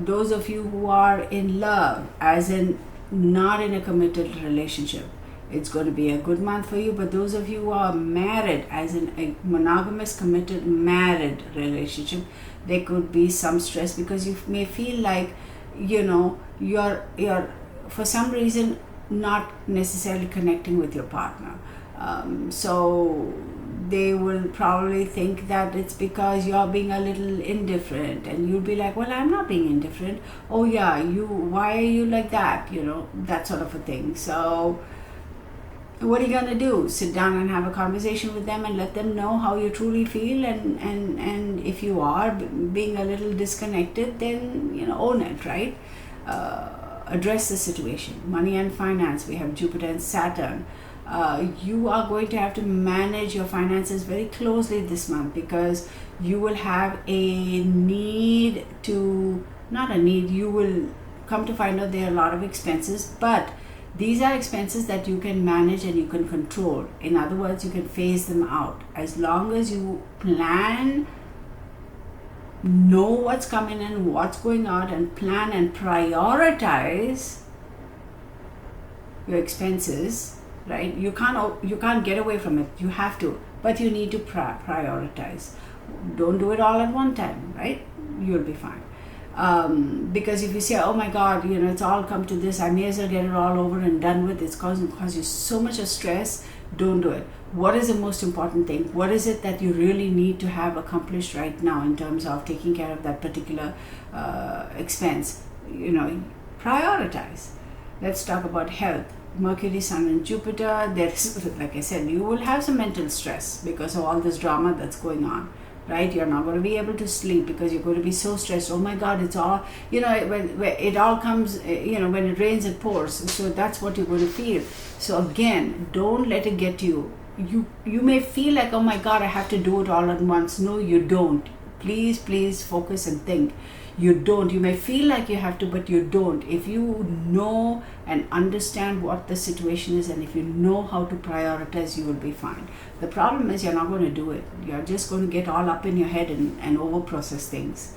Those of you who are in love, as in not in a committed relationship, it's going to be a good month for you. But those of you who are married, as in a monogamous, committed, married relationship, there could be some stress because you may feel like, you're for some reason not necessarily connecting with your partner. So they will probably think that it's because you're being a little indifferent, and you'll be like, well, I'm not being indifferent. Oh yeah, why are you like that? That sort of a thing. So what are you going to do? Sit down and have a conversation with them and let them know how you truly feel, and if you are being a little disconnected, then own it, right? Address the situation. Money and finance, we have Jupiter and Saturn. You are going to have to manage your finances very closely this month, because you will have a need to, not a need, you will come to find out there are a lot of expenses, but these are expenses that you can manage and you can control. In other words, you can phase them out. As long as you plan, know what's coming in, what's going out, and plan and prioritize your expenses, right? You can't get away from it. You have to, but you need to prioritize. Don't do it all at one time, right? You'll be fine. Because if you say, oh my God, it's all come to this, I may as well get it all over and done with, it's cause you so much of stress, don't do it. What is the most important thing? What is it that you really need to have accomplished right now in terms of taking care of that particular expense? Prioritize. Let's talk about health. Mercury, Sun and Jupiter, there's, like I said, you will have some mental stress because of all this drama that's going on, right? You're not going to be able to sleep because you're going to be so stressed. Oh my God, it's all, when it all comes, when it rains, it pours. So that's what you're going to feel. So again, don't let it get to you. You may feel like, oh my God, I have to do it all at once. No, you don't. Please focus and think. You don't. You may feel like you have to, but you don't. If you know and understand what the situation is, and if you know how to prioritize, you will be fine. The problem is you're not going to do it. You're just going to get all up in your head and over process things.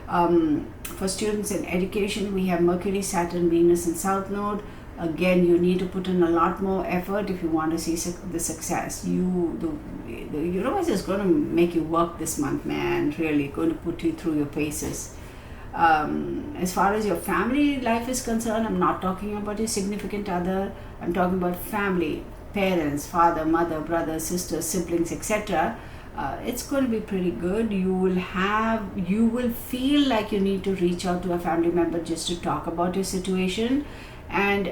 For students in education, we have Mercury, Saturn, Venus and South Node. Again, you need to put in a lot more effort if you want to see the success. The universe is going to make you work this month, man. Really going to put you through your paces. As far as your family life is concerned, I'm not talking about your significant other. I'm talking about family, parents, father, mother, brother, sister, siblings, etc. It's going to be pretty good. You will feel like you need to reach out to a family member just to talk about your situation. And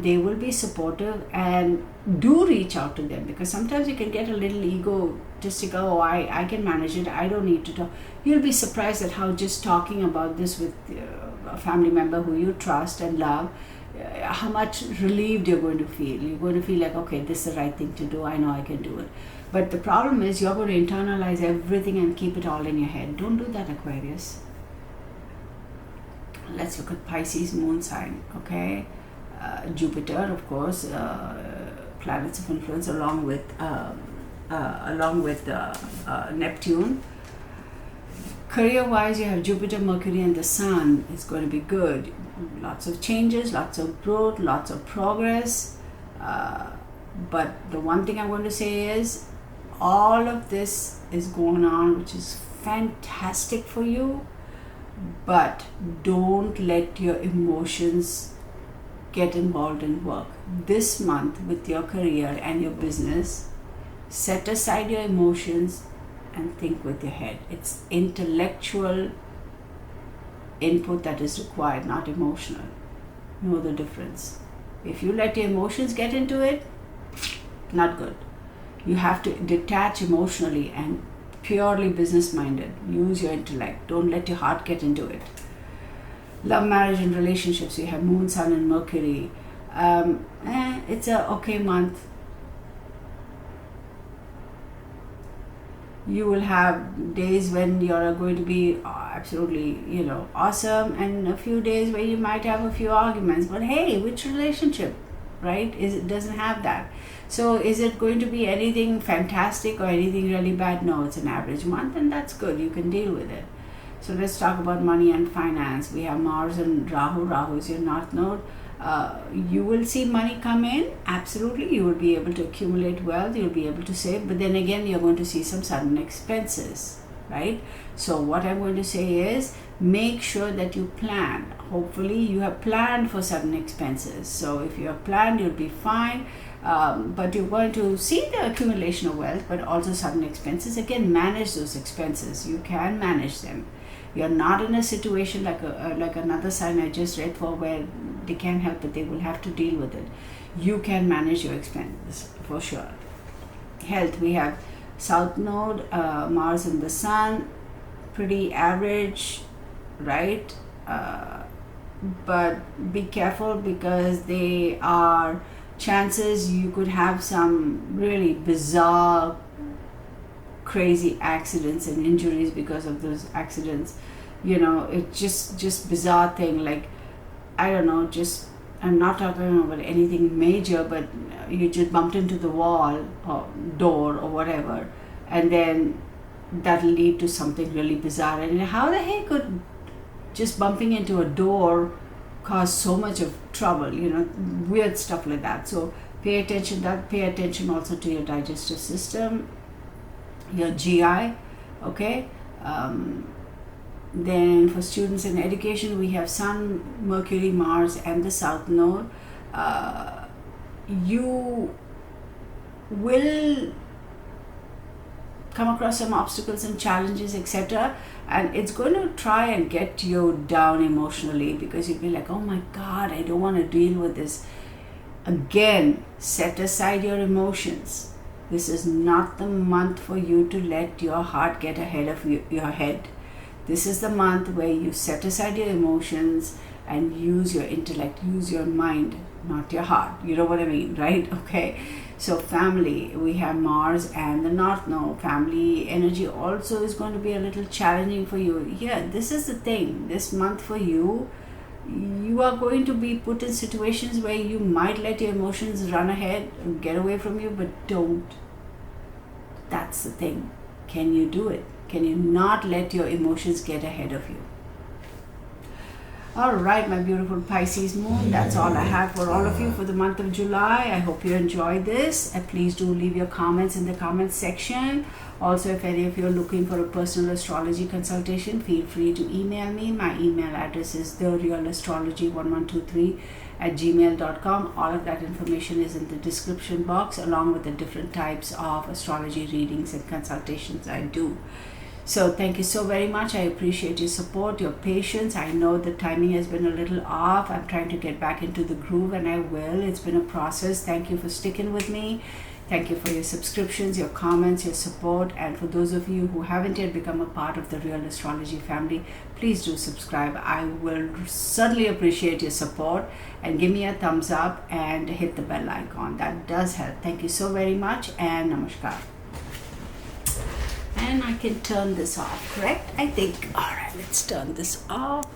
they will be supportive, and do reach out to them, because sometimes you can get a little egotistical. Oh, I can manage it, I don't need to talk. You'll be surprised at how just talking about this with a family member who you trust and love, how much relieved you're going to feel. You're going to feel like, okay, this is the right thing to do, I know I can do it. But the problem is you're going to internalize everything and keep it all in your head. Don't do that, Aquarius. Let's look at Pisces moon sign. Okay, Jupiter, of course, planets of influence, along with Neptune. Career-wise, you have Jupiter, Mercury, and the Sun. It's going to be good. Lots of changes, lots of growth, lots of progress. But the one thing I want to say is, all of this is going on, which is fantastic for you. But don't let your emotions get involved in work. This month, with your career and your business, set aside your emotions and think with your head. It's intellectual input that is required, not emotional. Know the difference. If you let your emotions get into it, not good. You have to detach emotionally and purely business minded. Use your intellect. Don't let your heart get into it. Love, marriage and relationships, you have Moon, Sun and Mercury. It's a okay month. You will have days when you're going to be absolutely, awesome, and a few days where you might have a few arguments. But hey, which relationship, right? It doesn't have that. So is it going to be anything fantastic or anything really bad? No, it's an average month, and that's good. You can deal with it. So let's talk about money and finance. We have Mars and Rahu. Rahu is your North Node. You will see money come in. Absolutely. You will be able to accumulate wealth. You'll be able to save. But then again, you're going to see some sudden expenses, right? So what I'm going to say is, make sure that you plan. Hopefully you have planned for sudden expenses. So if you have planned, you'll be fine. But you're going to see the accumulation of wealth, but also sudden expenses. Again, manage those expenses. You can manage them. You're not in a situation like another sign I just read for, where they can't help it, they will have to deal with it. You can manage your expenses for sure. Health, we have South Node, Mars and the Sun, pretty average, right? But be careful, because they are chances you could have some really bizarre, crazy accidents and injuries because of those accidents. It's just bizarre thing, like, I don't know, I'm not talking about anything major, but you just bumped into the wall or door or whatever, and then that'll lead to something really bizarre. And how the heck could just bumping into a door cause so much of trouble? Weird stuff like that. So pay attention also to your digestive system, your GI. Okay. Then for students in education, we have Sun, Mercury, Mars and the South Node. You will come across some obstacles and challenges, etc., and it's going to try and get you down emotionally, because you'll be like, oh my God, I don't want to deal with this. Again, set aside your emotions. This is not the month for you to let your heart get ahead of your head. This is the month where you set aside your emotions and use your intellect, use your mind, not your heart. You know what I mean, right? Okay. So family, we have Mars and the North Node. Family energy also is going to be a little challenging for you. Yeah, this is the thing. This month for you, you are going to be put in situations where you might let your emotions run ahead and get away from you, but don't. That's the thing. Can you do it? Can you not let your emotions get ahead of you? All right, my beautiful Pisces moon, that's all I have for all of you for the month of July. I hope you enjoyed this. Please do leave your comments in the comments section. Also, if any of you are looking for a personal astrology consultation, feel free to email me. My email address is therealastrology1123@gmail.com. All of that information is in the description box, along with the different types of astrology readings and consultations I do. So thank you so very much. I appreciate your support, your patience. I know the timing has been a little off. I'm trying to get back into the groove, and I will. It's been a process. Thank you for sticking with me. Thank you for your subscriptions, your comments, your support. And for those of you who haven't yet become a part of the Real Astrology family, please do subscribe. I will certainly appreciate your support, and give me a thumbs up and hit the bell icon. That does help. Thank you so very much, and namaskar. And I can turn this off, correct? I think. All right, let's turn this off.